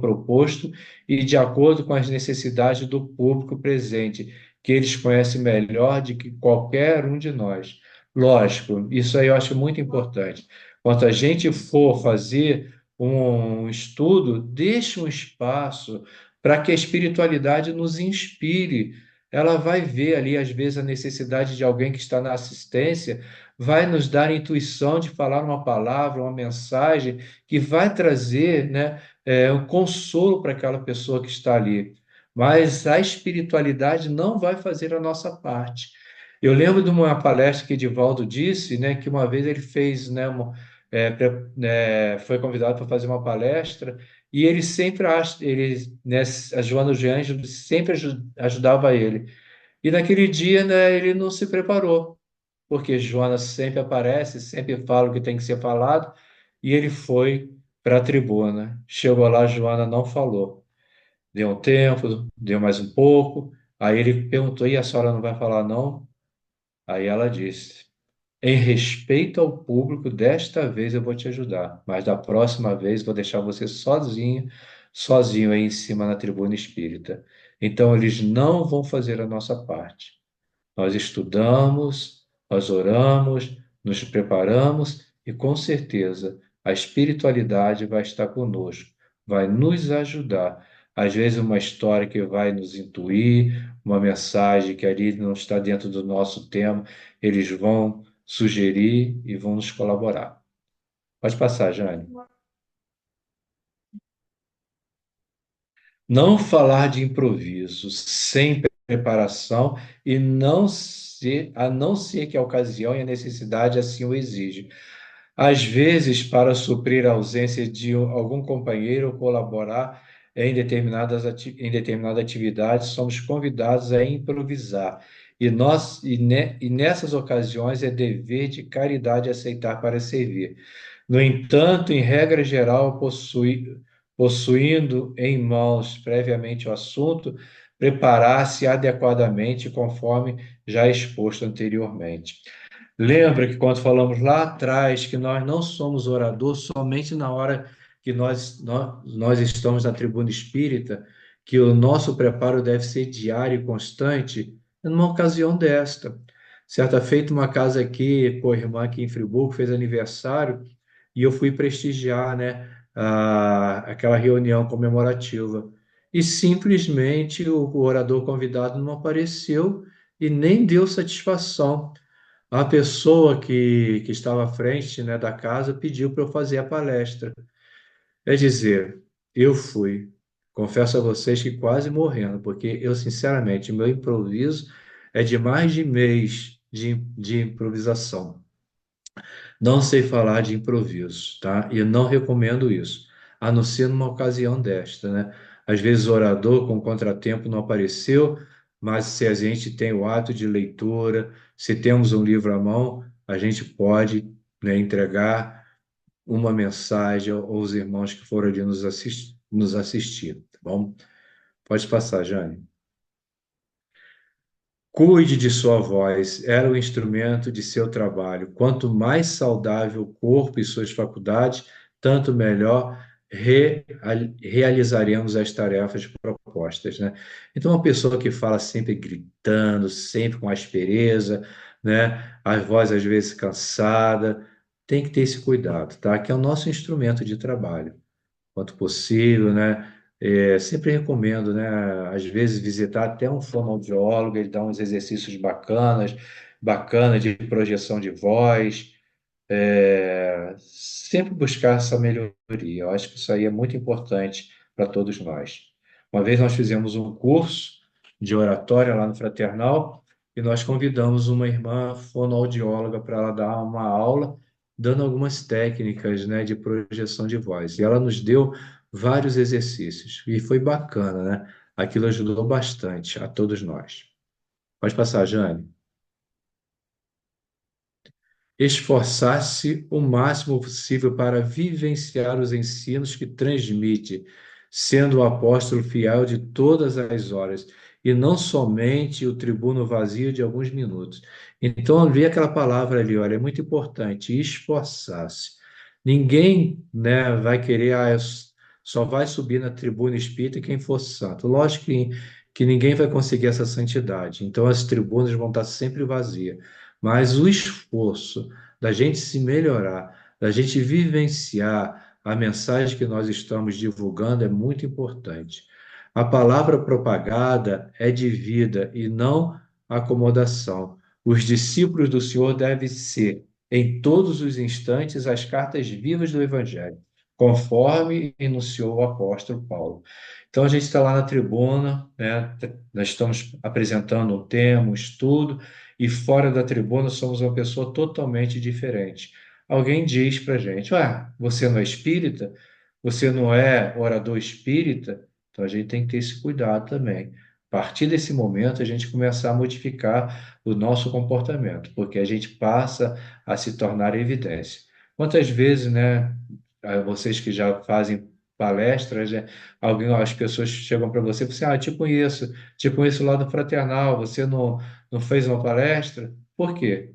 proposto e de acordo com as necessidades do público presente, que eles conhecem melhor do que qualquer um de nós. Lógico, isso aí eu acho muito importante. Quando a gente for fazer um estudo, deixe um espaço para que a espiritualidade nos inspire. Ela vai ver ali, às vezes, a necessidade de alguém que está na assistência, vai nos dar a intuição de falar uma palavra, uma mensagem que vai trazer, né, um consolo para aquela pessoa que está ali. Mas a espiritualidade não vai fazer a nossa parte. Eu lembro de uma palestra que Edivaldo disse, né, que uma vez ele fez, né, foi convidado para fazer uma palestra e ele sempre né, a Joana de Ângelo sempre ajudava ele. E naquele dia, né, ele não se preparou, porque Joana sempre aparece, sempre fala o que tem que ser falado, e ele foi para a tribuna. Chegou lá, Joana não falou. Deu um tempo, deu mais um pouco. Aí ele perguntou: e a senhora não vai falar, não? Aí ela disse: em respeito ao público, desta vez eu vou te ajudar, mas da próxima vez vou deixar você sozinho, sozinho aí em cima na tribuna espírita. Então, eles não vão fazer a nossa parte. Nós estudamos, nós oramos, nos preparamos e, com certeza, a espiritualidade vai estar conosco, vai nos ajudar. Às vezes, uma história que vai nos intuir, uma mensagem que ali não está dentro do nosso tema, eles vão sugerir e vão nos colaborar. Pode passar, Jane. Não falar de improviso, sem preparação e a não ser que a ocasião e a necessidade assim o exijam. Às vezes, para suprir a ausência de algum companheiro ou colaborar em determinada atividade, somos convidados a improvisar. E nessas ocasiões é dever de caridade aceitar para servir. No entanto, em regra geral, possuindo em mãos previamente o assunto, preparar-se adequadamente conforme já exposto anteriormente. Lembra que quando falamos lá atrás que nós não somos orador somente na hora que nós estamos na tribuna espírita, que o nosso preparo deve ser diário e constante, numa ocasião desta. Certa feita, uma casa aqui, com a irmã aqui em Friburgo, fez aniversário, e eu fui prestigiar, né, aquela reunião comemorativa. E simplesmente o orador convidado não apareceu e nem deu satisfação. A pessoa que estava à frente, né, da casa pediu para eu fazer a palestra. É dizer, eu fui. Confesso a vocês que quase morrendo, porque eu, sinceramente, meu improviso é de mais de mês de improvisação. Não sei falar de improviso, tá? E eu não recomendo isso, a não ser numa ocasião desta, né? Às vezes o orador com contratempo não apareceu, mas se a gente tem o hábito de leitura, se temos um livro à mão, a gente pode, né, entregar uma mensagem aos irmãos que foram ali nos assistir, tá bom? Pode passar, Jane. Cuide de sua voz, era o instrumento de seu trabalho. Quanto mais saudável o corpo e suas faculdades, tanto melhor realizaremos as tarefas propostas, né? Então, uma pessoa que fala sempre gritando, sempre com aspereza, né? A voz às vezes cansada, tem que ter esse cuidado, tá? Que é o nosso instrumento de trabalho quanto possível, né? Sempre recomendo, né? Às vezes visitar até um fonoaudiólogo, ele dá uns exercícios bacana de projeção de voz. Sempre buscar essa melhoria. Eu acho que isso aí é muito importante para todos nós. Uma vez nós fizemos um curso de oratória lá no Fraternal e nós convidamos uma irmã fonoaudióloga para ela dar uma aula, dando algumas técnicas, né, de projeção de voz. E ela nos deu vários exercícios e foi bacana, né? Aquilo ajudou bastante a todos nós. Pode passar, Jane. Esforçar-se o máximo possível para vivenciar os ensinos que transmite, sendo o apóstolo fiel de todas as horas, e não somente o tribuno vazio de alguns minutos. Então, eu vi aquela palavra ali, olha, é muito importante, esforçar-se. Ninguém, né, vai querer, só vai subir na tribuna espírita quem for santo. Lógico que ninguém vai conseguir essa santidade, então as tribunas vão estar sempre vazias. Mas o esforço da gente se melhorar, da gente vivenciar a mensagem que nós estamos divulgando é muito importante. A palavra propagada é de vida e não acomodação. Os discípulos do Senhor devem ser, em todos os instantes, as cartas vivas do Evangelho, conforme enunciou o apóstolo Paulo. Então, a gente está lá na tribuna, né? Nós estamos apresentando um tema, um estudo, e fora da tribuna somos uma pessoa totalmente diferente. Alguém diz para a gente: você não é espírita? Você não é orador espírita? Então a gente tem que ter esse cuidado também. A partir desse momento, a gente começar a modificar o nosso comportamento, porque a gente passa a se tornar evidência. Quantas vezes, né, vocês que já fazem palestras, né, as pessoas chegam para você e falam assim: te conheço lá do Fraternal, você não fez uma palestra? Por quê?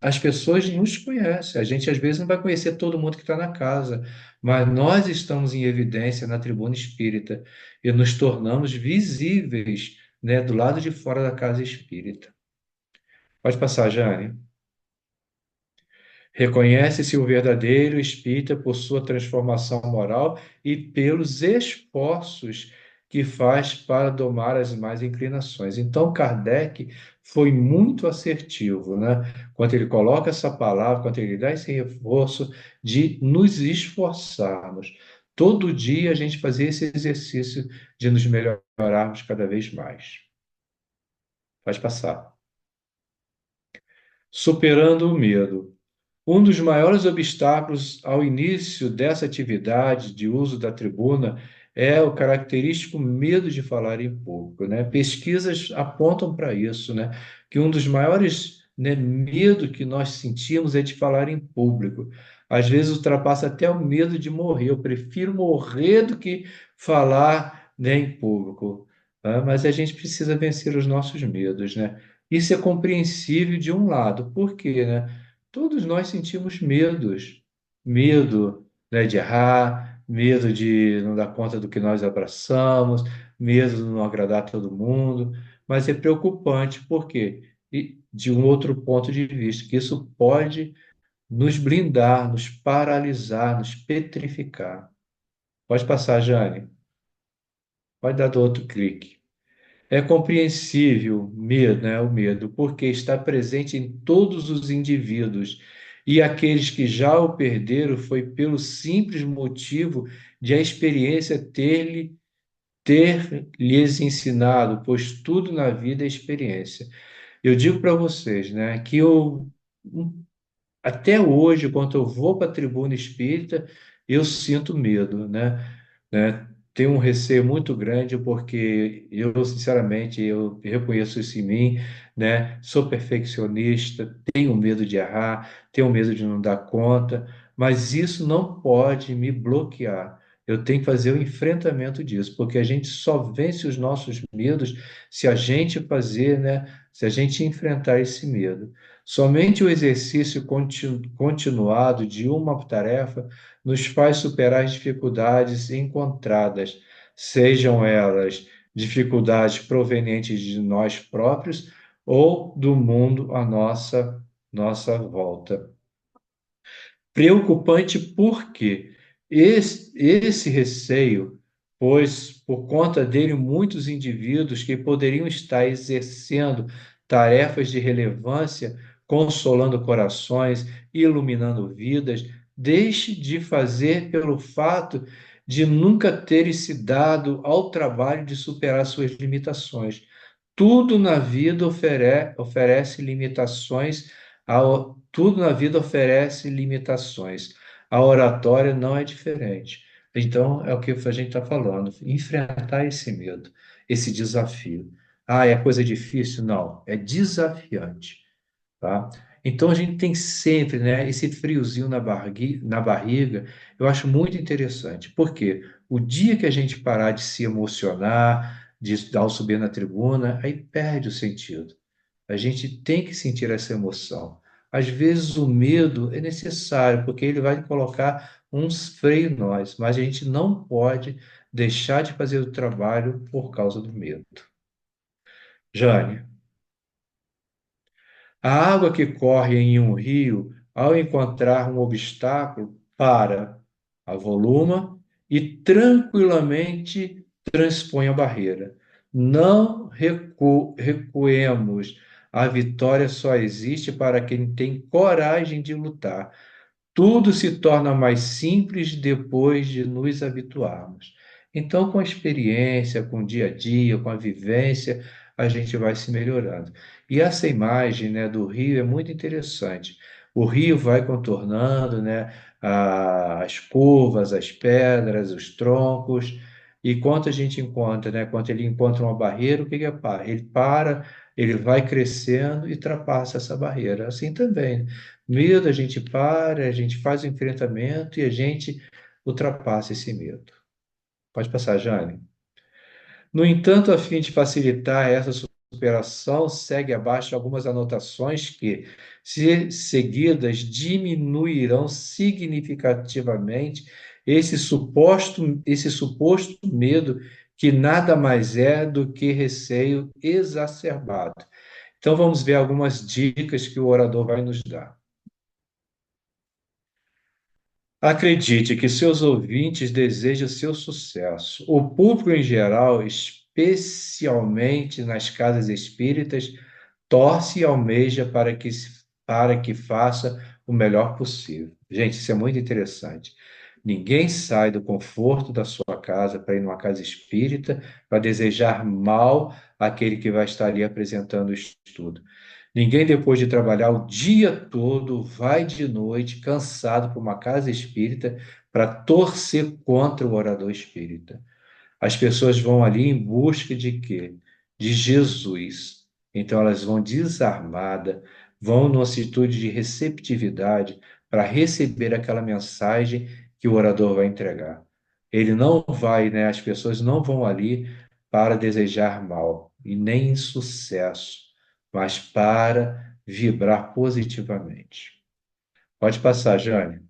As pessoas nos conhecem. A gente às vezes não vai conhecer todo mundo que está na casa, mas nós estamos em evidência na tribuna espírita e nos tornamos visíveis, né, do lado de fora da casa espírita. Pode passar, Jane. Reconhece-se o verdadeiro espírita por sua transformação moral e pelos esforços que faz para domar as más inclinações. Então, Kardec foi muito assertivo, né? Quando ele coloca essa palavra, quando ele dá esse reforço de nos esforçarmos. Todo dia a gente fazer esse exercício de nos melhorarmos cada vez mais. Pode passar. Superando o medo. Um dos maiores obstáculos ao início dessa atividade de uso da tribuna é o característico medo de falar em público, né? Pesquisas apontam para isso, né? Que um dos maiores, né, medo que nós sentimos é de falar em público. Às vezes ultrapassa até o medo de morrer. Eu prefiro morrer do que falar, né, em público. Tá? Mas a gente precisa vencer os nossos medos, né? Isso é compreensível de um lado. Por quê, né? Todos nós sentimos medos, medo, né, de errar, medo de não dar conta do que nós abraçamos, medo de não agradar todo mundo, mas é preocupante, por quê? E de um outro ponto de vista, que isso pode nos blindar, nos paralisar, nos petrificar. Pode passar, Jane. Pode dar do outro clique. É compreensível medo, né, o medo, porque está presente em todos os indivíduos, e aqueles que já o perderam foi pelo simples motivo de a experiência ter lhes ensinado, pois tudo na vida é experiência. Eu digo para vocês, né, que até hoje, quando eu vou para a tribuna espírita, eu sinto medo, né? Tenho um receio muito grande porque eu, sinceramente, eu reconheço isso em mim, né? Sou perfeccionista, tenho medo de errar, tenho medo de não dar conta, mas isso não pode me bloquear. Eu tenho que fazer o enfrentamento disso, porque a gente só vence os nossos medos se a gente fazer, né? Se a gente enfrentar esse medo. Somente o exercício continuado de uma tarefa nos faz superar as dificuldades encontradas, sejam elas dificuldades provenientes de nós próprios ou do mundo à nossa volta. Preocupante porque esse receio, pois por conta dele muitos indivíduos que poderiam estar exercendo tarefas de relevância, consolando corações, iluminando vidas, deixe de fazer pelo fato de nunca terem se dado ao trabalho de superar suas limitações. Tudo na vida oferece limitações, tudo na vida oferece limitações. A oratória não é diferente. Então, é o que a gente está falando, enfrentar esse medo, esse desafio. Ah, é coisa difícil? Não, é desafiante, tá? Então, a gente tem sempre, né, esse friozinho na barriga, eu acho muito interessante, porque o dia que a gente parar de se emocionar, de dar o subir na tribuna, aí perde o sentido. A gente tem que sentir essa emoção. Às vezes o medo é necessário, porque ele vai colocar uns freios em nós, mas a gente não pode deixar de fazer o trabalho por causa do medo. Jane, a água que corre em um rio, ao encontrar um obstáculo, para, avoluma e tranquilamente transpõe a barreira. Não recuemos. A vitória só existe para quem tem coragem de lutar. Tudo se torna mais simples depois de nos habituarmos. Então, com a experiência, com o dia a dia, com a vivência, a gente vai se melhorando. E essa imagem, né, do rio é muito interessante. O rio vai contornando, né, as curvas, as pedras, os troncos. E quando a gente encontra, né, quando ele encontra uma barreira, o que que é para? Ele para, ele vai crescendo e ultrapassa essa barreira. Assim também. Medo, a gente para, a gente faz o enfrentamento e a gente ultrapassa esse medo. Pode passar, Jane. No entanto, a fim de facilitar essa superação, segue abaixo algumas anotações que, se seguidas, diminuirão significativamente esse suposto medo, que nada mais é do que receio exacerbado. Então, vamos ver algumas dicas que o orador vai nos dar. Acredite que seus ouvintes desejam seu sucesso. O público em geral, especialmente nas casas espíritas, torce e almeja para que faça o melhor possível. Gente, isso é muito interessante. Ninguém sai do conforto da sua casa para ir numa casa espírita para desejar mal àquele que vai estar ali apresentando o estudo. Ninguém, depois de trabalhar o dia todo, vai de noite, cansado, para uma casa espírita para torcer contra o orador espírita. As pessoas vão ali em busca de quê? De Jesus. Então elas vão desarmadas, vão numa atitude de receptividade para receber aquela mensagem que o orador vai entregar. Ele não vai, né? As pessoas não vão ali para desejar mal e nem insucesso, mas para vibrar positivamente. Pode passar, Jane.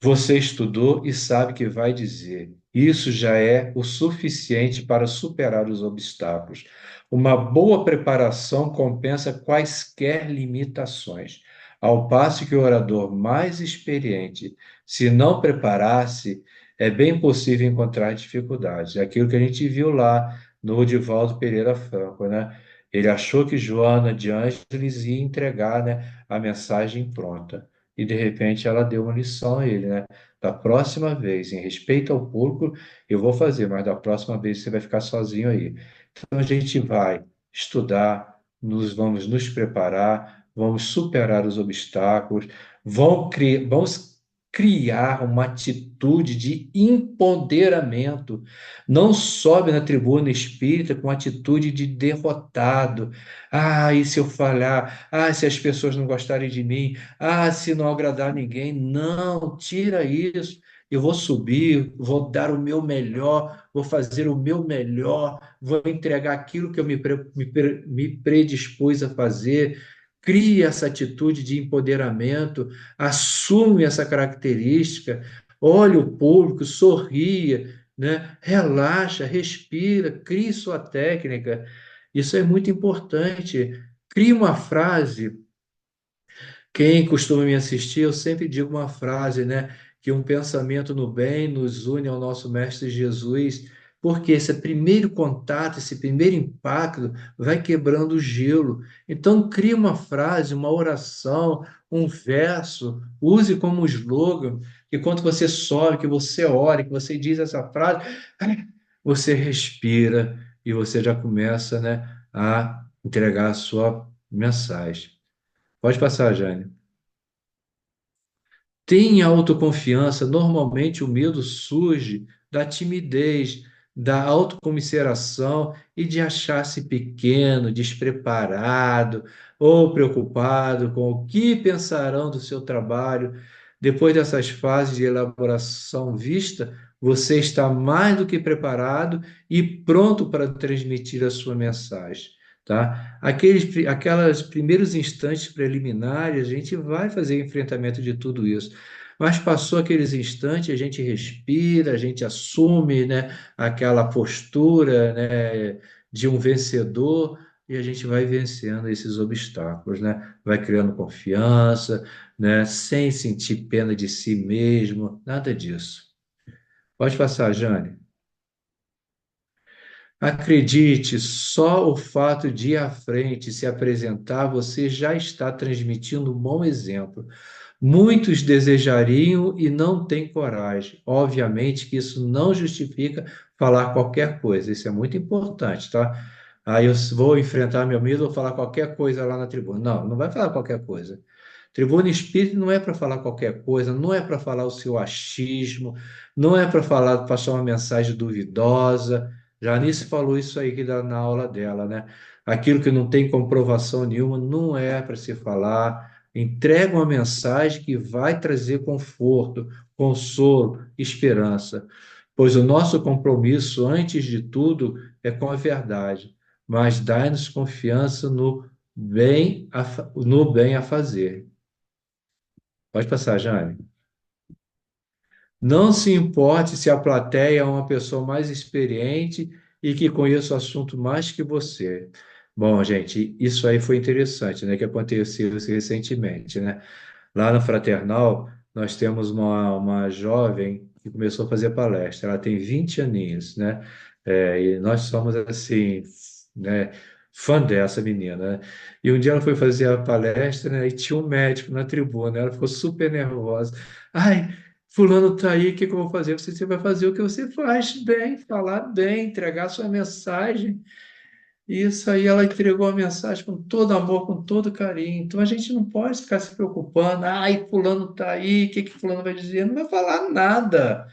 Você estudou e sabe que vai dizer. Isso já é o suficiente para superar os obstáculos. Uma boa preparação compensa quaisquer limitações. Ao passo que o orador mais experiente, se não preparasse, é bem possível encontrar dificuldades. É aquilo que a gente viu lá no Divaldo Pereira Franco, né? Ele achou que Joana de Ângeles ia entregar, né, a mensagem pronta. E de repente ela deu uma lição a ele, né? Da próxima vez, em respeito ao público, eu vou fazer, mas da próxima vez você vai ficar sozinho aí. Então a gente vai estudar, vamos nos preparar, vamos superar os obstáculos, vamos criar uma atitude de empoderamento. Não sobe na tribuna espírita com atitude de derrotado. Ah, e se eu falhar? Ah, se as pessoas não gostarem de mim? Ah, se não agradar ninguém? Não, tira isso. Eu vou subir, vou dar o meu melhor, vou fazer o meu melhor, vou entregar aquilo que eu me predispus a fazer. Crie essa atitude de empoderamento, assume essa característica, olhe o público, sorria, né? Relaxa, respira, crie sua técnica. Isso é muito importante. Crie uma frase. Quem costuma me assistir, eu sempre digo uma frase, né? Que um pensamento no bem nos une ao nosso Mestre Jesus, porque esse primeiro contato, esse primeiro impacto vai quebrando o gelo. Então, crie uma frase, uma oração, um verso, use como slogan, que quando você sobe, que você ore, que você diz essa frase, você respira e você já começa, né, a entregar a sua mensagem. Pode passar, Jane. Tenha autoconfiança. Normalmente o medo surge da timidez, da autocomiseração e de achar-se pequeno, despreparado ou preocupado com o que pensarão do seu trabalho. Depois dessas fases de elaboração vista, você está mais do que preparado e pronto para transmitir a sua mensagem. Tá? Aquelas primeiros instantes preliminares, a gente vai fazer enfrentamento de tudo isso. Mas passou aqueles instantes, a gente respira, a gente assume, né, aquela postura, né, de um vencedor e a gente vai vencendo esses obstáculos, né? Vai criando confiança, né, sem sentir pena de si mesmo, nada disso. Pode passar, Jane. Acredite, só o fato de ir à frente, se apresentar, você já está transmitindo um bom exemplo. Muitos desejariam e não têm coragem. Obviamente que isso não justifica falar qualquer coisa, isso é muito importante, tá? Aí eu vou enfrentar meu medo, vou falar qualquer coisa lá na tribuna. Não, não vai falar qualquer coisa. Tribuna espírita não é para falar qualquer coisa, não é para falar o seu achismo, não é para falar, passar uma mensagem duvidosa. Janice falou isso aí que dá na aula dela, né? Aquilo que não tem comprovação nenhuma não é para se falar. Entrega uma mensagem que vai trazer conforto, consolo, esperança. Pois o nosso compromisso, antes de tudo, é com a verdade. mas dai-nos confiança no bem a fazer. Pode passar, Jane. Não se importe se a plateia é uma pessoa mais experiente e que conheça o assunto mais que você. Bom, gente, isso aí foi interessante, né? Que aconteceu recentemente, né? Lá no Fraternal, nós temos uma jovem que começou a fazer palestra. Ela tem 20 aninhos, né? E nós somos, assim, né, fã dessa menina, né? E um dia ela foi fazer a palestra, né? E tinha um médico na tribuna. Ela ficou super nervosa. Ai, fulano tá aí, o que que eu vou fazer? Você vai fazer o que você faz bem, falar bem, entregar sua mensagem. E isso aí ela entregou a mensagem com todo amor, com todo carinho. Então a gente não pode ficar se preocupando. Ai, fulano tá aí, o que que fulano vai dizer? Não vai falar nada,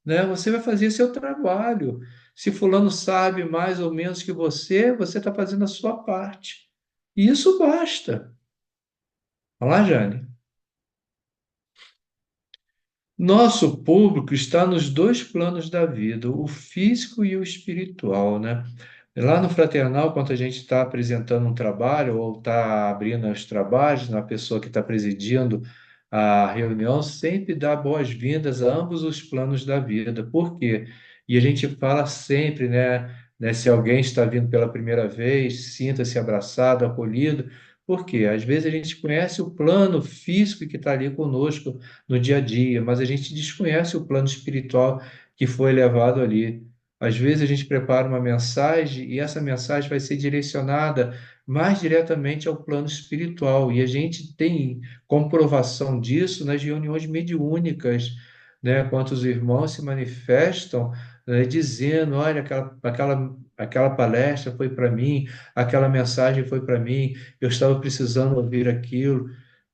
né? Você vai fazer seu trabalho. Se fulano sabe mais ou menos que você está fazendo a sua parte. E isso basta. Olá, Jane. Nosso público está nos dois planos da vida, o físico e o espiritual, né? Lá no Fraternal, quando a gente está apresentando um trabalho ou está abrindo os trabalhos, na pessoa que está presidindo a reunião, sempre dá boas-vindas a ambos os planos da vida. Por quê? E a gente fala sempre, né, se alguém está vindo pela primeira vez, sinta-se abraçado, acolhido. Por quê? Às vezes a gente conhece o plano físico que está ali conosco no dia a dia, mas a gente desconhece o plano espiritual que foi levado ali. Às vezes a gente prepara uma mensagem e essa mensagem vai ser direcionada mais diretamente ao plano espiritual, e a gente tem comprovação disso nas reuniões mediúnicas, né? Quando os irmãos se manifestam, né, dizendo: olha, aquela palestra foi para mim, aquela mensagem foi para mim, eu estava precisando ouvir aquilo.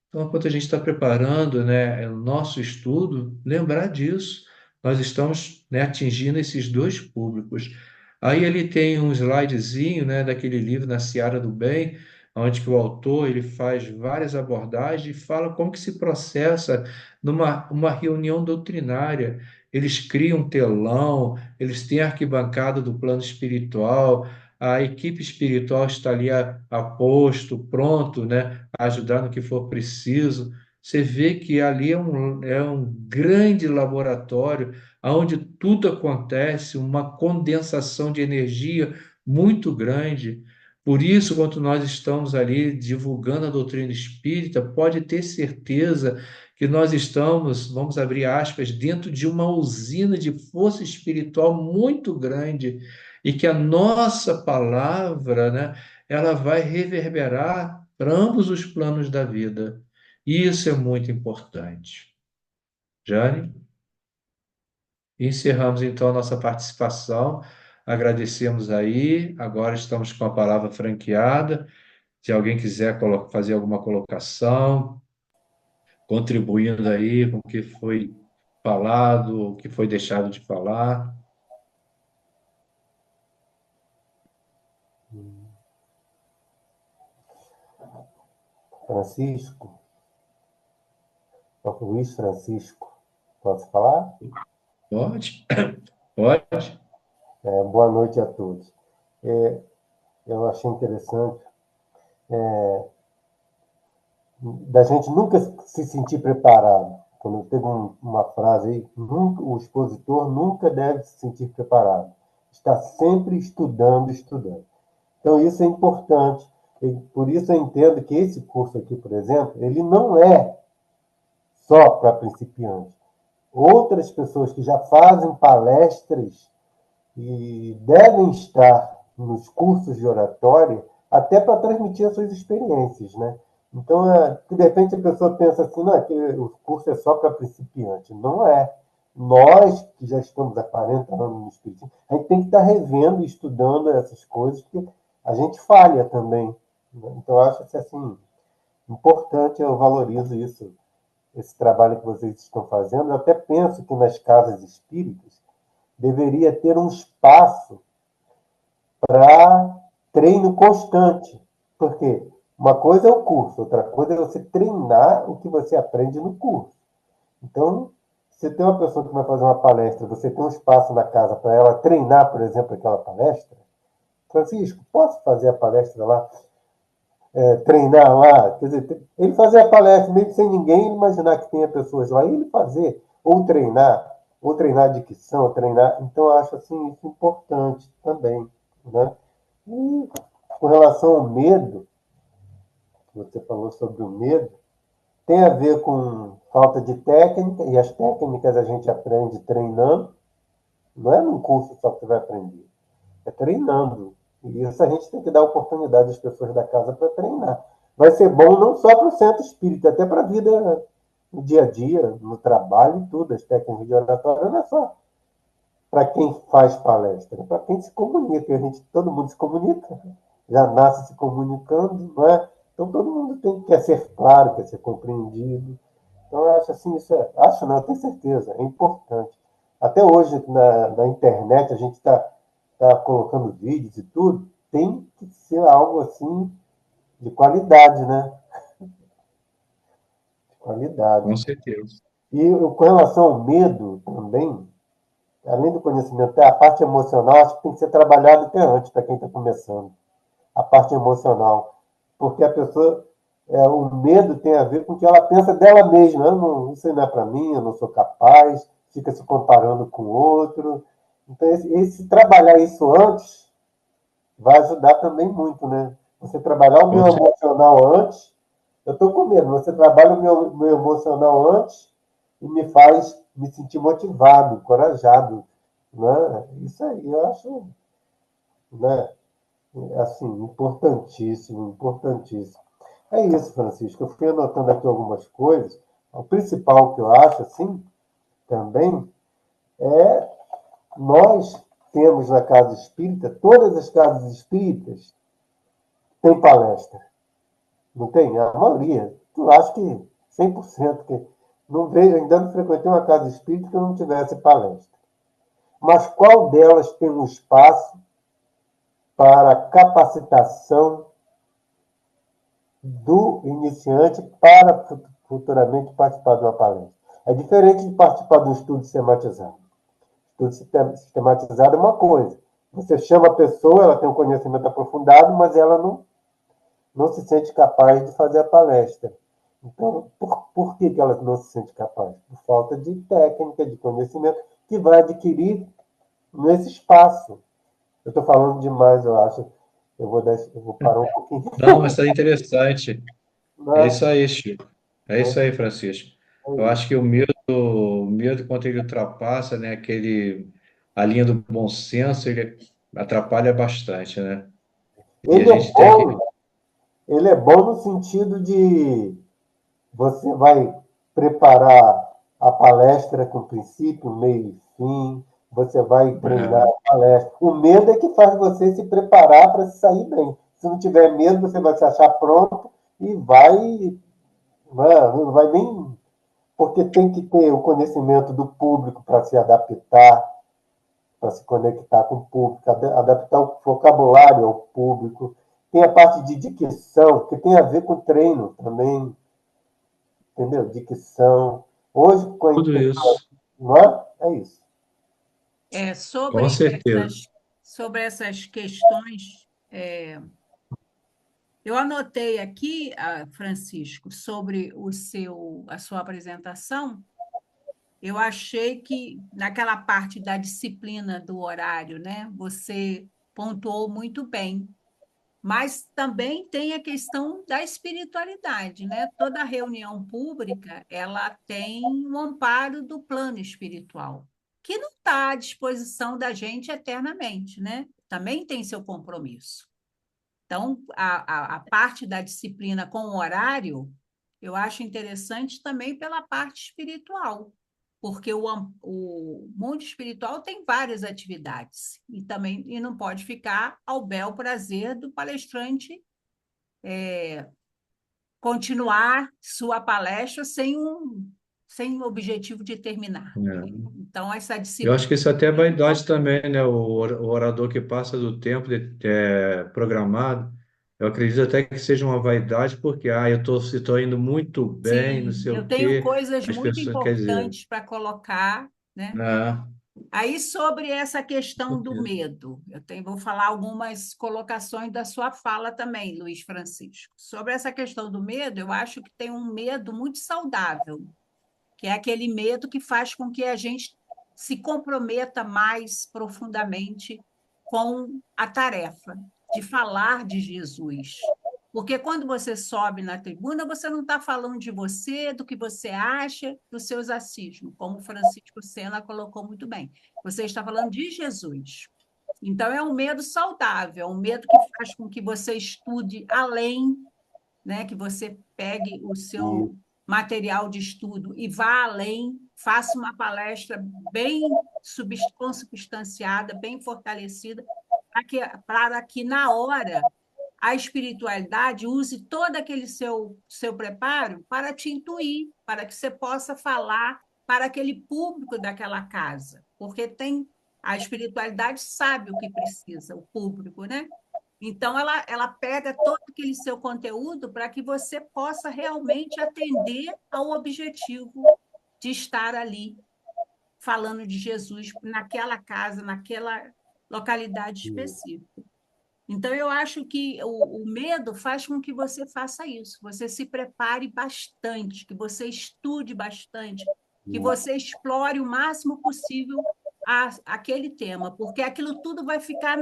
Então, enquanto a gente está preparando, né, o nosso estudo, lembrar disso. Nós estamos, né, atingindo esses dois públicos. Aí ele tem um slidezinho, né, daquele livro Na Seara do Bem, onde que o autor ele faz várias abordagens e fala como que se processa numa uma reunião doutrinária. Eles criam um telão, eles têm a arquibancada do plano espiritual, a equipe espiritual está ali a posto, pronto, né, a ajudar no que for preciso. Você vê que ali é um grande laboratório onde tudo acontece, uma condensação de energia muito grande. Por isso, quando nós estamos ali divulgando a doutrina espírita, pode ter certeza que nós estamos, vamos abrir aspas, dentro de uma usina de força espiritual muito grande e que a nossa palavra, né, ela vai reverberar para ambos os planos da vida. Isso é muito importante. Jane? Encerramos então a nossa participação. Agradecemos aí. Agora estamos com a palavra franqueada. Se alguém quiser fazer alguma colocação, contribuindo aí com o que foi falado, o que foi deixado de falar. Francisco, Luiz Francisco, posso falar? Pode? Pode? Boa noite a todos. Eu achei interessante da gente nunca se sentir preparado. Quando teve uma frase aí, o expositor nunca deve se sentir preparado. Está sempre estudando, estudando. Então, isso é importante. E por isso eu entendo que esse curso aqui, por exemplo, ele não é só para principiantes. Outras pessoas que já fazem palestras e devem estar nos cursos de oratória até para transmitir as suas experiências, né? Então, de repente a pessoa pensa assim, não, que o curso é só para principiante. Não é. Nós, que já estamos há 40 anos no Espiritismo, a gente tem que estar revendo e estudando essas coisas, porque a gente falha também. Né? Então, eu acho assim, importante, eu valorizo isso, esse trabalho que vocês estão fazendo. Eu até penso que nas casas espíritas deveria ter um espaço para treino constante. Porque uma coisa é o curso, outra coisa é você treinar o que você aprende no curso. Então, se tem uma pessoa que vai fazer uma palestra, você tem um espaço na casa para ela treinar, por exemplo, aquela palestra, Francisco, posso fazer a palestra lá, treinar lá? Quer dizer, ele fazer a palestra mesmo sem ninguém imaginar que tenha pessoas lá, e ele fazer, ou treinar dicção, treinar. Então, eu acho assim, isso importante também, né? E com relação ao medo, você falou sobre o medo, tem a ver com falta de técnica, e as técnicas a gente aprende treinando, não é num curso só que você vai aprender, é treinando. E isso a gente tem que dar oportunidade às pessoas da casa para treinar. Vai ser bom não só para o centro espírita, até para a vida no dia a dia, no trabalho e tudo. As técnicas de oratória não é só para quem faz palestra, é para quem se comunica. Todo mundo se comunica, já nasce se comunicando, não é? Então todo mundo quer ser claro, quer ser compreendido. Então eu acho assim, acho não, eu tenho certeza, é importante. Até hoje na internet a gente está colocando vídeos e tudo, tem que ser algo assim de qualidade, né? De qualidade. Com certeza. E com relação ao medo também, além do conhecimento, a parte emocional acho que tem que ser trabalhada até antes para quem está começando. A parte emocional. Porque a pessoa, o medo tem a ver com o que ela pensa dela mesma. Isso não é para mim, eu não sou capaz, fica se comparando com o outro. Então, trabalhar isso antes vai ajudar também muito, né? Você trabalhar o meu emocional antes, eu estou com medo, você trabalha o meu emocional antes e me faz me sentir motivado, encorajado, né? Isso aí eu acho, né? Assim, importantíssimo, importantíssimo. É isso, Francisco. Eu fui anotando aqui algumas coisas. O principal que eu acho, assim, também, é nós temos na Casa Espírita, todas as casas espíritas têm palestra. Não tem? A maioria. Eu acho que 100%. Que não vejo, ainda não frequentei uma casa espírita que não tivesse palestra. Mas qual delas tem um espaço para capacitação do iniciante para futuramente participar de uma palestra? É diferente de participar de um estudo sistematizado. Estudo sistematizado é uma coisa. Você chama a pessoa, ela tem um conhecimento aprofundado, mas ela não se sente capaz de fazer a palestra. Então, por que ela não se sente capaz? Por falta de técnica, de conhecimento, que vai adquirir nesse espaço. Eu estou falando demais, eu acho. Eu vou parar um pouquinho. Não, mas está interessante. É Né? isso aí, Chico. É É, isso aí, Francisco. é Eu acho isso. que o medo, quando ele ultrapassa, né, a linha do bom senso, ele atrapalha bastante, né? E a Ele é gente tem que. bom, ele é bom no sentido de você vai preparar a palestra com princípio, meio e fim, você vai treinar É, a palestra. O medo é que faz você se preparar para se sair bem. Se não tiver medo, você vai se achar pronto e não vai nem. Porque tem que ter o conhecimento do público para se adaptar, para se conectar com o público, adaptar o vocabulário ao público. Tem a parte de dicção, que tem a ver com treino também, entendeu? Dicção. Hoje, com a tudo integração, isso, não é? É isso. com certeza. Sobre essas questões, eu anotei aqui, Francisco, sobre a sua apresentação. Eu achei que naquela parte da disciplina do horário, né, você pontuou muito bem. Mas também tem a questão da espiritualidade, né? Toda reunião pública, ela tem um amparo do plano espiritual, que não está à disposição da gente eternamente, né? Também tem seu compromisso. Então, a parte da disciplina com o horário, eu acho interessante também pela parte espiritual, porque o mundo espiritual tem várias atividades e não pode ficar ao bel prazer do palestrante continuar sua palestra sem o objetivo de terminar. É. Então, essa Eu acho disciplina que isso até é é vaidade importante. também, né? O orador que passa do tempo programado, eu acredito até que seja uma vaidade, porque eu estou indo muito bem, não Sim, sei eu o tenho quê. coisas As muito pessoas, quer dizer, importantes para colocar, né? né? Aí, sobre essa questão do medo, vou falar algumas colocações da sua fala também, Luiz Francisco. Sobre essa questão do medo, eu acho que tem um medo muito saudável, que é aquele medo que faz com que a gente se comprometa mais profundamente com a tarefa de falar de Jesus. Porque quando você sobe na tribuna, você não está falando de você, do que você acha, dos seus achismos, como o Francisco Sena colocou muito bem. Você está falando de Jesus. Então, é um medo saudável, é um medo que faz com que você estude além, né? Que você pegue o seu material de estudo e vá além, faça uma palestra bem consubstanciada, bem fortalecida, para que na hora a espiritualidade use todo aquele seu preparo para te intuir, para que você possa falar para aquele público daquela casa, porque a espiritualidade sabe o que precisa, o público, né? Então, ela pega todo aquele seu conteúdo para que você possa realmente atender ao objetivo de estar ali falando de Jesus naquela casa, naquela localidade específica. Então, eu acho que o medo faz com que você faça isso, você se prepare bastante, que você estude bastante, que você explore o máximo possível aquele tema, porque aquilo tudo vai ficar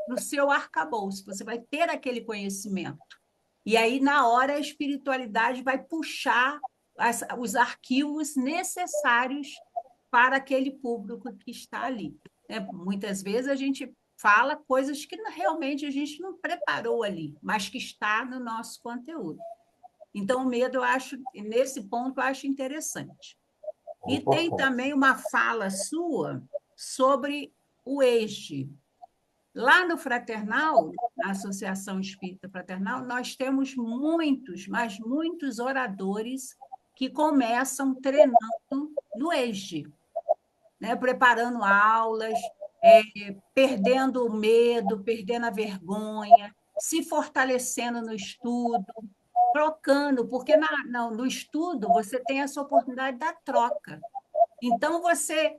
no seu arcabouço, você vai ter aquele conhecimento. E aí, na hora, a espiritualidade vai puxar os arquivos necessários para aquele público que está ali. Muitas vezes a gente fala coisas que realmente a gente não preparou ali, mas que está no nosso conteúdo. Então, o medo, eu acho, nesse ponto, eu acho interessante. E tem também uma fala sua sobre o EJE. Lá no Fraternal, na Associação Espírita Fraternal, nós temos muitos, mas muitos oradores que começam treinando no EJE, né? Preparando aulas, perdendo o medo, perdendo a vergonha, se fortalecendo no estudo, trocando, porque no estudo você tem essa oportunidade da troca. Então, você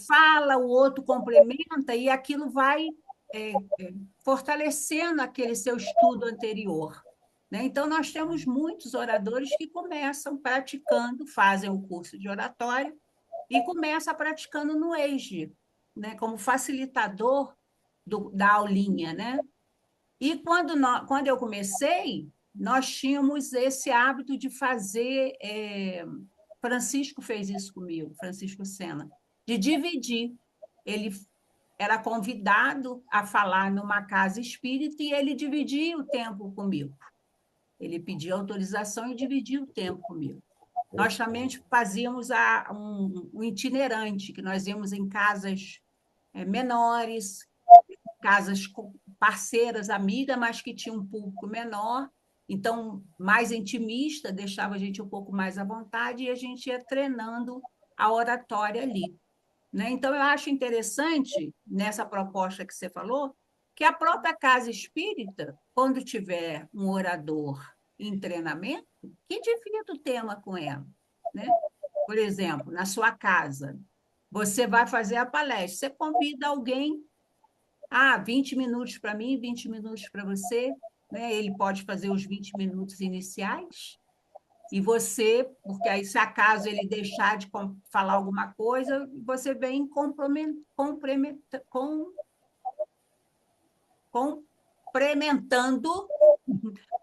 fala, o outro complementa, e aquilo vai fortalecendo aquele seu estudo anterior. Né? Então, nós temos muitos oradores que começam praticando, fazem o curso de oratória e começam praticando no EJE, né? Como facilitador da aulinha. Né? E quando eu comecei, nós tínhamos esse hábito de fazer... Francisco fez isso comigo, Francisco Sena, de dividir. Ele era convidado a falar numa casa espírita e ele dividia o tempo comigo. Ele pedia autorização e dividia o tempo comigo. Nós também fazíamos um itinerante, que nós íamos em casas menores, casas parceiras, amigas, mas que tinham um público menor, então, mais intimista, deixava a gente um pouco mais à vontade e a gente ia treinando a oratória ali. Né? Então, eu acho interessante, nessa proposta que você falou, que a própria casa espírita, quando tiver um orador em treinamento, que divida o tema com ela. Né? Por exemplo, na sua casa, você vai fazer a palestra, você convida alguém, 20 minutos para mim, 20 minutos para você, né? Ele pode fazer os 20 minutos iniciais, e você, porque aí se acaso ele deixar de falar alguma coisa, você vem complementando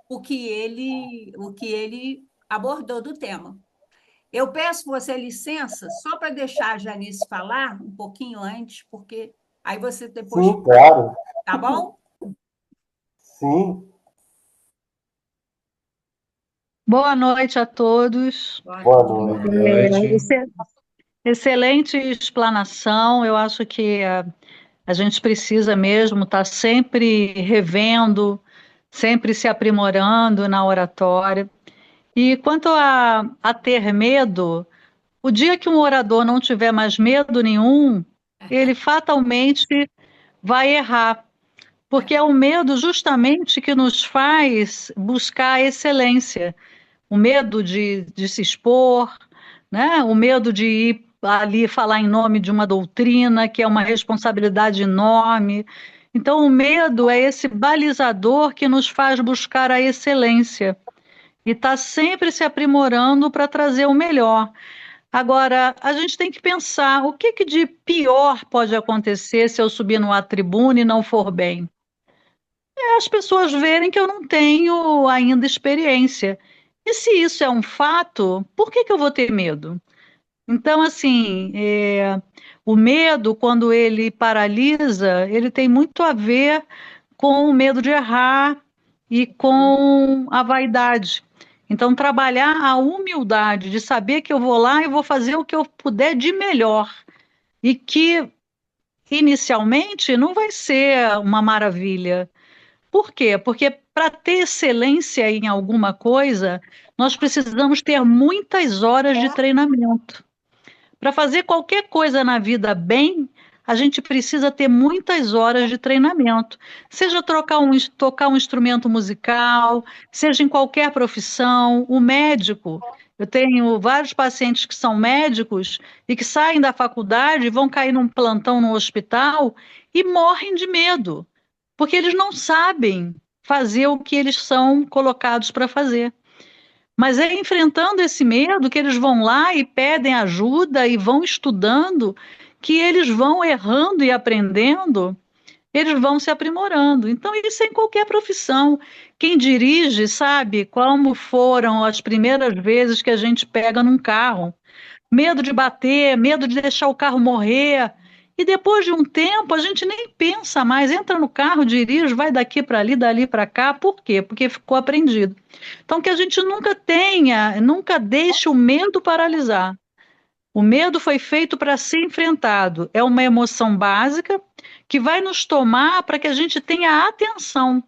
o que ele abordou do tema. Eu peço você licença, só para deixar a Janice falar um pouquinho antes, porque aí você depois... Sim, claro. Tá bom? Sim. Boa noite a todos. Boa noite. Boa noite. Excelente explanação. Eu acho que a gente precisa mesmo estar sempre revendo, sempre se aprimorando na oratória. E quanto a ter medo, o dia que um orador não tiver mais medo nenhum, ele fatalmente vai errar, porque é o medo justamente que nos faz buscar a excelência, o medo de se expor, né? O medo de ir ali falar em nome de uma doutrina, que é uma responsabilidade enorme. Então, o medo é esse balizador que nos faz buscar a excelência e está sempre se aprimorando para trazer o melhor. Agora, a gente tem que pensar o que de pior pode acontecer se eu subir numa tribuna e não for bem. É as pessoas verem que eu não tenho ainda experiência. E se isso é um fato, por que eu vou ter medo? Então, assim, o medo, quando ele paralisa, ele tem muito a ver com o medo de errar e com a vaidade. Então, trabalhar a humildade de saber que eu vou lá e vou fazer o que eu puder de melhor. E que, inicialmente, não vai ser uma maravilha. Por quê? Porque para ter excelência em alguma coisa, nós precisamos ter muitas horas de treinamento. Para fazer qualquer coisa na vida bem, a gente precisa ter muitas horas de treinamento. Seja tocar um instrumento musical, seja em qualquer profissão, o médico. Eu tenho vários pacientes que são médicos e que saem da faculdade, vão cair num plantão no hospital e morrem de medo, porque eles não sabem fazer o que eles são colocados para fazer. Mas é enfrentando esse medo que eles vão lá e pedem ajuda e vão estudando, que eles vão errando e aprendendo, eles vão se aprimorando. Então, isso é em qualquer profissão. Quem dirige sabe como foram as primeiras vezes que a gente pega num carro. Medo de bater, medo de deixar o carro morrer. E depois de um tempo, a gente nem pensa mais, entra no carro, dirige, vai daqui para ali, dali para cá. Por quê? Porque ficou aprendido. Então, que a gente nunca tenha, nunca deixe o medo paralisar. O medo foi feito para ser enfrentado. É uma emoção básica que vai nos tomar para que a gente tenha atenção,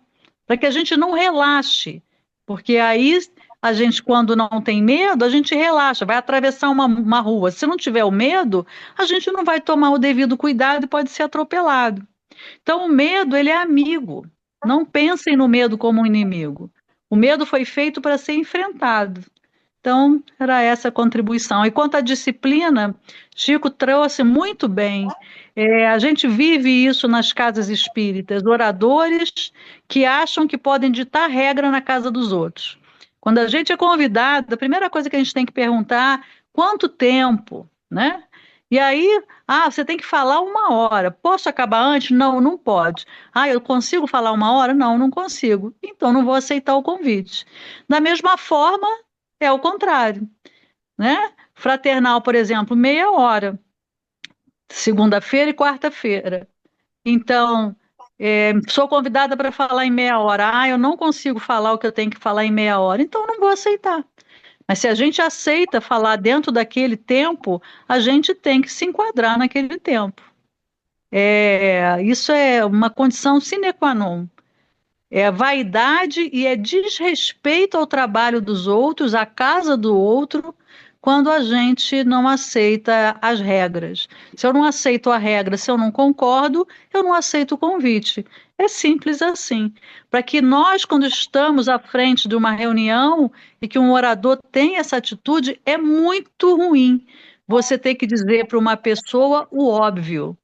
para que a gente não relaxe. Porque aí a gente, quando não tem medo, a gente relaxa, vai atravessar uma rua. Se não tiver o medo, a gente não vai tomar o devido cuidado e pode ser atropelado. Então, o medo, ele é amigo. Não pensem no medo como um inimigo. O medo foi feito para ser enfrentado. Então, era essa a contribuição. E quanto à disciplina, Chico trouxe muito bem. A gente vive isso nas casas espíritas, oradores que acham que podem ditar regra na casa dos outros. Quando a gente é convidado, a primeira coisa que a gente tem que perguntar, quanto tempo, né? E aí, você tem que falar 1 hora. Posso acabar antes? Não, não pode. Eu consigo falar 1 hora? Não, não consigo. Então, não vou aceitar o convite. Da mesma forma, é o contrário, né? Fraternal, por exemplo, 30 minutos, segunda-feira e quarta-feira. Então, sou convidada para falar em 30 minutos. Eu não consigo falar o que eu tenho que falar em 30 minutos, então não vou aceitar. Mas se a gente aceita falar dentro daquele tempo, a gente tem que se enquadrar naquele tempo. Isso é uma condição sine qua non. É vaidade e é desrespeito ao trabalho dos outros, à casa do outro, quando a gente não aceita as regras. Se eu não aceito a regra, se eu não concordo, eu não aceito o convite. É simples assim. Para que nós, quando estamos à frente de uma reunião e que um orador tem essa atitude, é muito ruim você ter que dizer para uma pessoa o óbvio.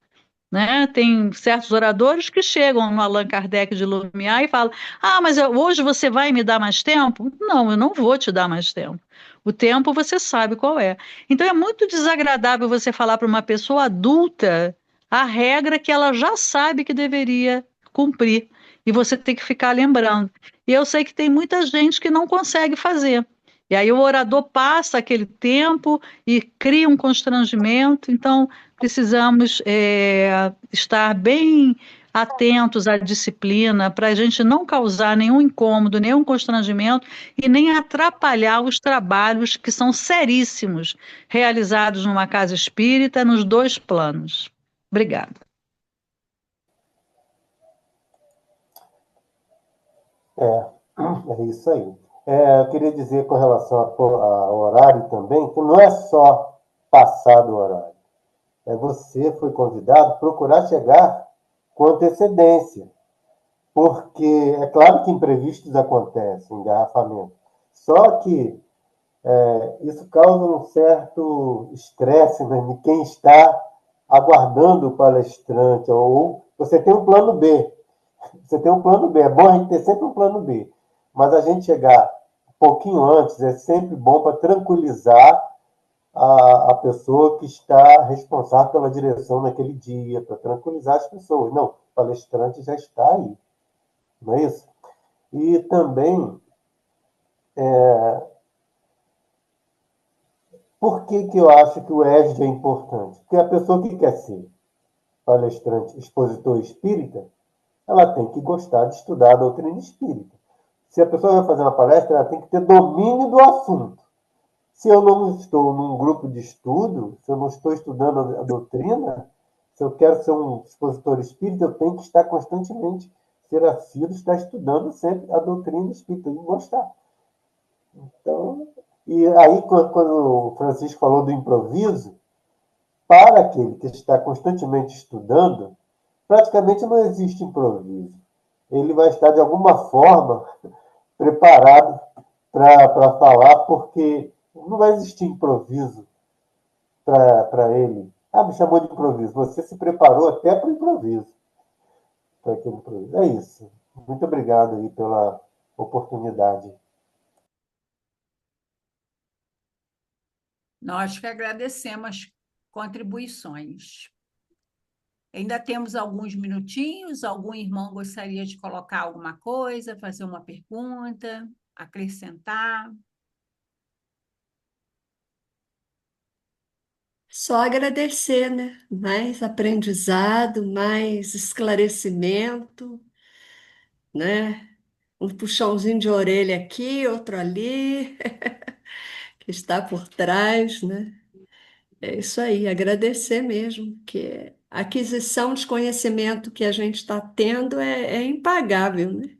Né? Tem certos oradores que chegam no Allan Kardec de Lumiar e falam: mas hoje você vai me dar mais tempo? Não, eu não vou te dar mais tempo. O tempo você sabe qual é. Então é muito desagradável você falar para uma pessoa adulta a regra que ela já sabe que deveria cumprir. E você tem que ficar lembrando. E eu sei que tem muita gente que não consegue fazer. E aí o orador passa aquele tempo e cria um constrangimento. Então, precisamos estar bem atentos à disciplina para a gente não causar nenhum incômodo, nenhum constrangimento e nem atrapalhar os trabalhos que são seríssimos realizados numa casa espírita nos 2 planos. Obrigada. É isso aí. Eu queria dizer com relação ao horário também, que não é só passar do horário. Você foi convidado a procurar chegar com antecedência. Porque é claro que imprevistos acontecem, engarrafamento. Só que Isso causa um certo estresse, né, de quem está aguardando o palestrante, ou você tem um plano B. Você tem um plano B. É bom a gente ter sempre um plano B. Mas a gente chegar um pouquinho antes é sempre bom para tranquilizar a pessoa que está responsável pela direção naquele dia, para tranquilizar as pessoas. Não, o palestrante já está aí, não é isso? E também, por que eu acho que o ESG é importante? Porque a pessoa que quer ser palestrante, expositor espírita, ela tem que gostar de estudar a doutrina espírita. Se a pessoa vai fazer uma palestra, ela tem que ter domínio do assunto. Se eu não estou num grupo de estudo, se eu não estou estudando a doutrina, se eu quero ser um expositor espírita, eu tenho que estar constantemente, ser assíduo, estar estudando sempre a doutrina espírita e gostar. Então, e aí, quando o Francisco falou do improviso, para aquele que está constantemente estudando, praticamente não existe improviso. Ele vai estar, de alguma forma, preparado para falar, porque não vai existir improviso para ele. Ah, me chamou de improviso. Você se preparou até para o improviso. Para aquele improviso. É isso. Muito obrigado aí pela oportunidade. Nós que agradecemos as contribuições. Ainda temos alguns minutinhos. Algum irmão gostaria de colocar alguma coisa, fazer uma pergunta, acrescentar? Só agradecer, né? Mais aprendizado, mais esclarecimento, né? Um puxãozinho de orelha aqui, outro ali, que está por trás, né? É isso aí, agradecer mesmo, que a aquisição de conhecimento que a gente está tendo é impagável, né?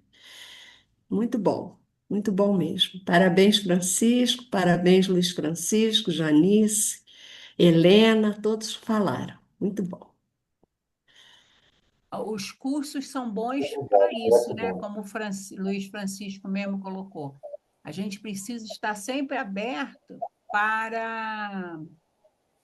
Muito bom mesmo. Parabéns, Francisco, parabéns, Luiz Francisco, Janice, Helena, todos falaram. Muito bom. Os cursos são bons para Obrigado, isso, né? gratidão. Como o Luiz Francisco mesmo colocou. A gente precisa estar sempre aberto para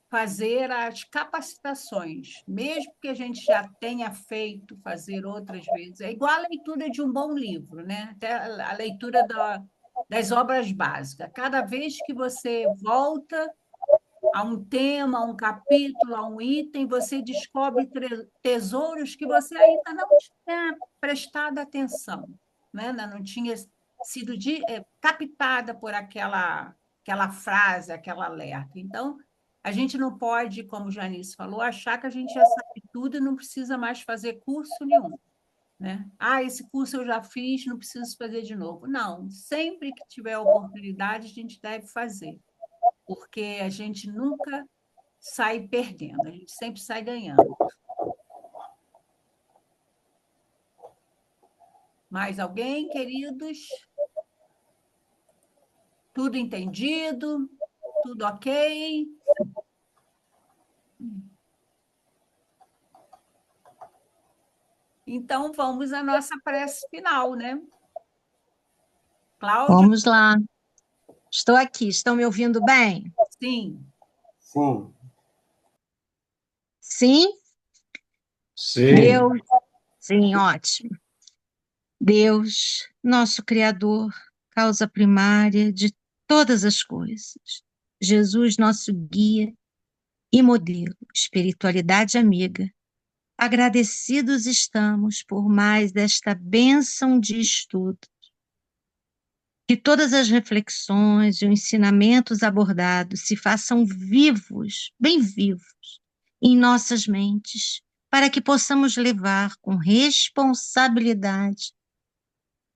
fazer as capacitações, mesmo que a gente já tenha feito fazer outras vezes. É igual a leitura de um bom livro, né? Até a leitura das obras básicas. Cada vez que você volta a um tema, a um capítulo, a um item, você descobre tesouros que você ainda não tinha prestado atenção, né? Não tinha sido captada por aquela frase, aquela alerta. Então, a gente não pode, como o Janice falou, achar que a gente já sabe tudo e não precisa mais fazer curso nenhum. Né? Ah, esse curso eu já fiz, não preciso fazer de novo. Não, sempre que tiver oportunidade, a gente deve fazer, porque a gente nunca sai perdendo, a gente sempre sai ganhando. Mais alguém, queridos? Tudo entendido? Tudo ok? Então, vamos à nossa prece final, né? Cláudia? Vamos lá. Estou aqui. Estão me ouvindo bem? Sim. Sim. Sim? Sim. Deus, sim, ótimo. Deus, nosso Criador, causa primária de todas as coisas. Jesus, nosso guia e modelo, espiritualidade amiga. Agradecidos estamos por mais desta bênção de estudo. Que todas as reflexões e os ensinamentos abordados se façam vivos, bem vivos, em nossas mentes, para que possamos levar com responsabilidade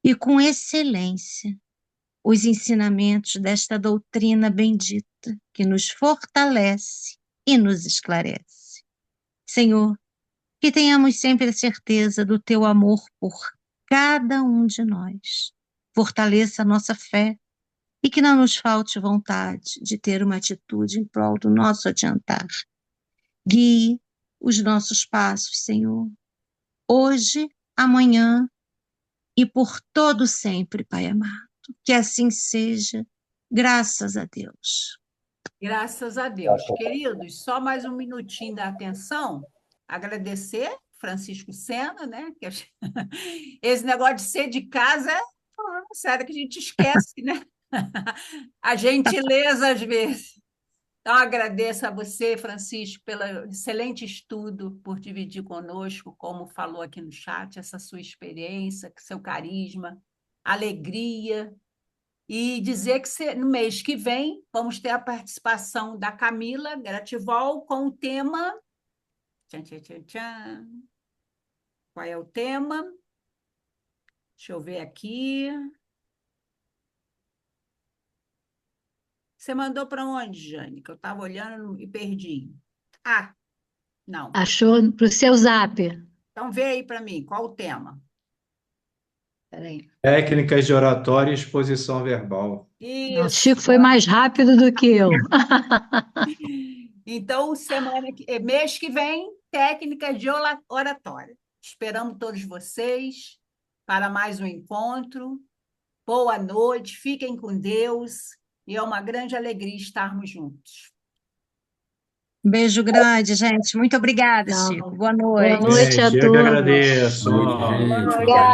e com excelência os ensinamentos desta doutrina bendita que nos fortalece e nos esclarece. Senhor, que tenhamos sempre a certeza do teu amor por cada um de nós. Fortaleça a nossa fé e que não nos falte vontade de ter uma atitude em prol do nosso adiantar. Guie os nossos passos, Senhor, hoje, amanhã e por todo sempre, Pai amado. Que assim seja Graças a Deus. Graças a Deus. Queridos, só mais um minutinho da atenção. Agradecer Francisco Sena, né? Esse negócio de ser de casa sério que a gente esquece, né? A gentileza às vezes. Então, agradeço a você, Francisco, pelo excelente estudo, por dividir conosco, como falou aqui no chat, essa sua experiência, seu carisma, alegria. E dizer que no mês que vem vamos ter a participação da Camila Grativol com o tema. Tchan, tchan, tchan, tchan. Qual é o tema? Deixa eu ver aqui. Você mandou para onde, Jane? Que eu estava olhando e perdi. Ah, não. Achou para o seu zap. Então vê aí para mim, qual o tema? Peraí. Técnicas de oratória e exposição verbal. Não, Isso. Chico foi mais rápido do que eu. Então, mês que vem, técnicas de oratória. Esperamos todos vocês para mais um encontro. Boa noite, fiquem com Deus. E é uma grande alegria estarmos juntos. Beijo grande, gente. Muito obrigada, Não. Chico. Boa Boa noite. noite a Gente, eu que todos. agradeço. Boa noite, gente. Obrigada.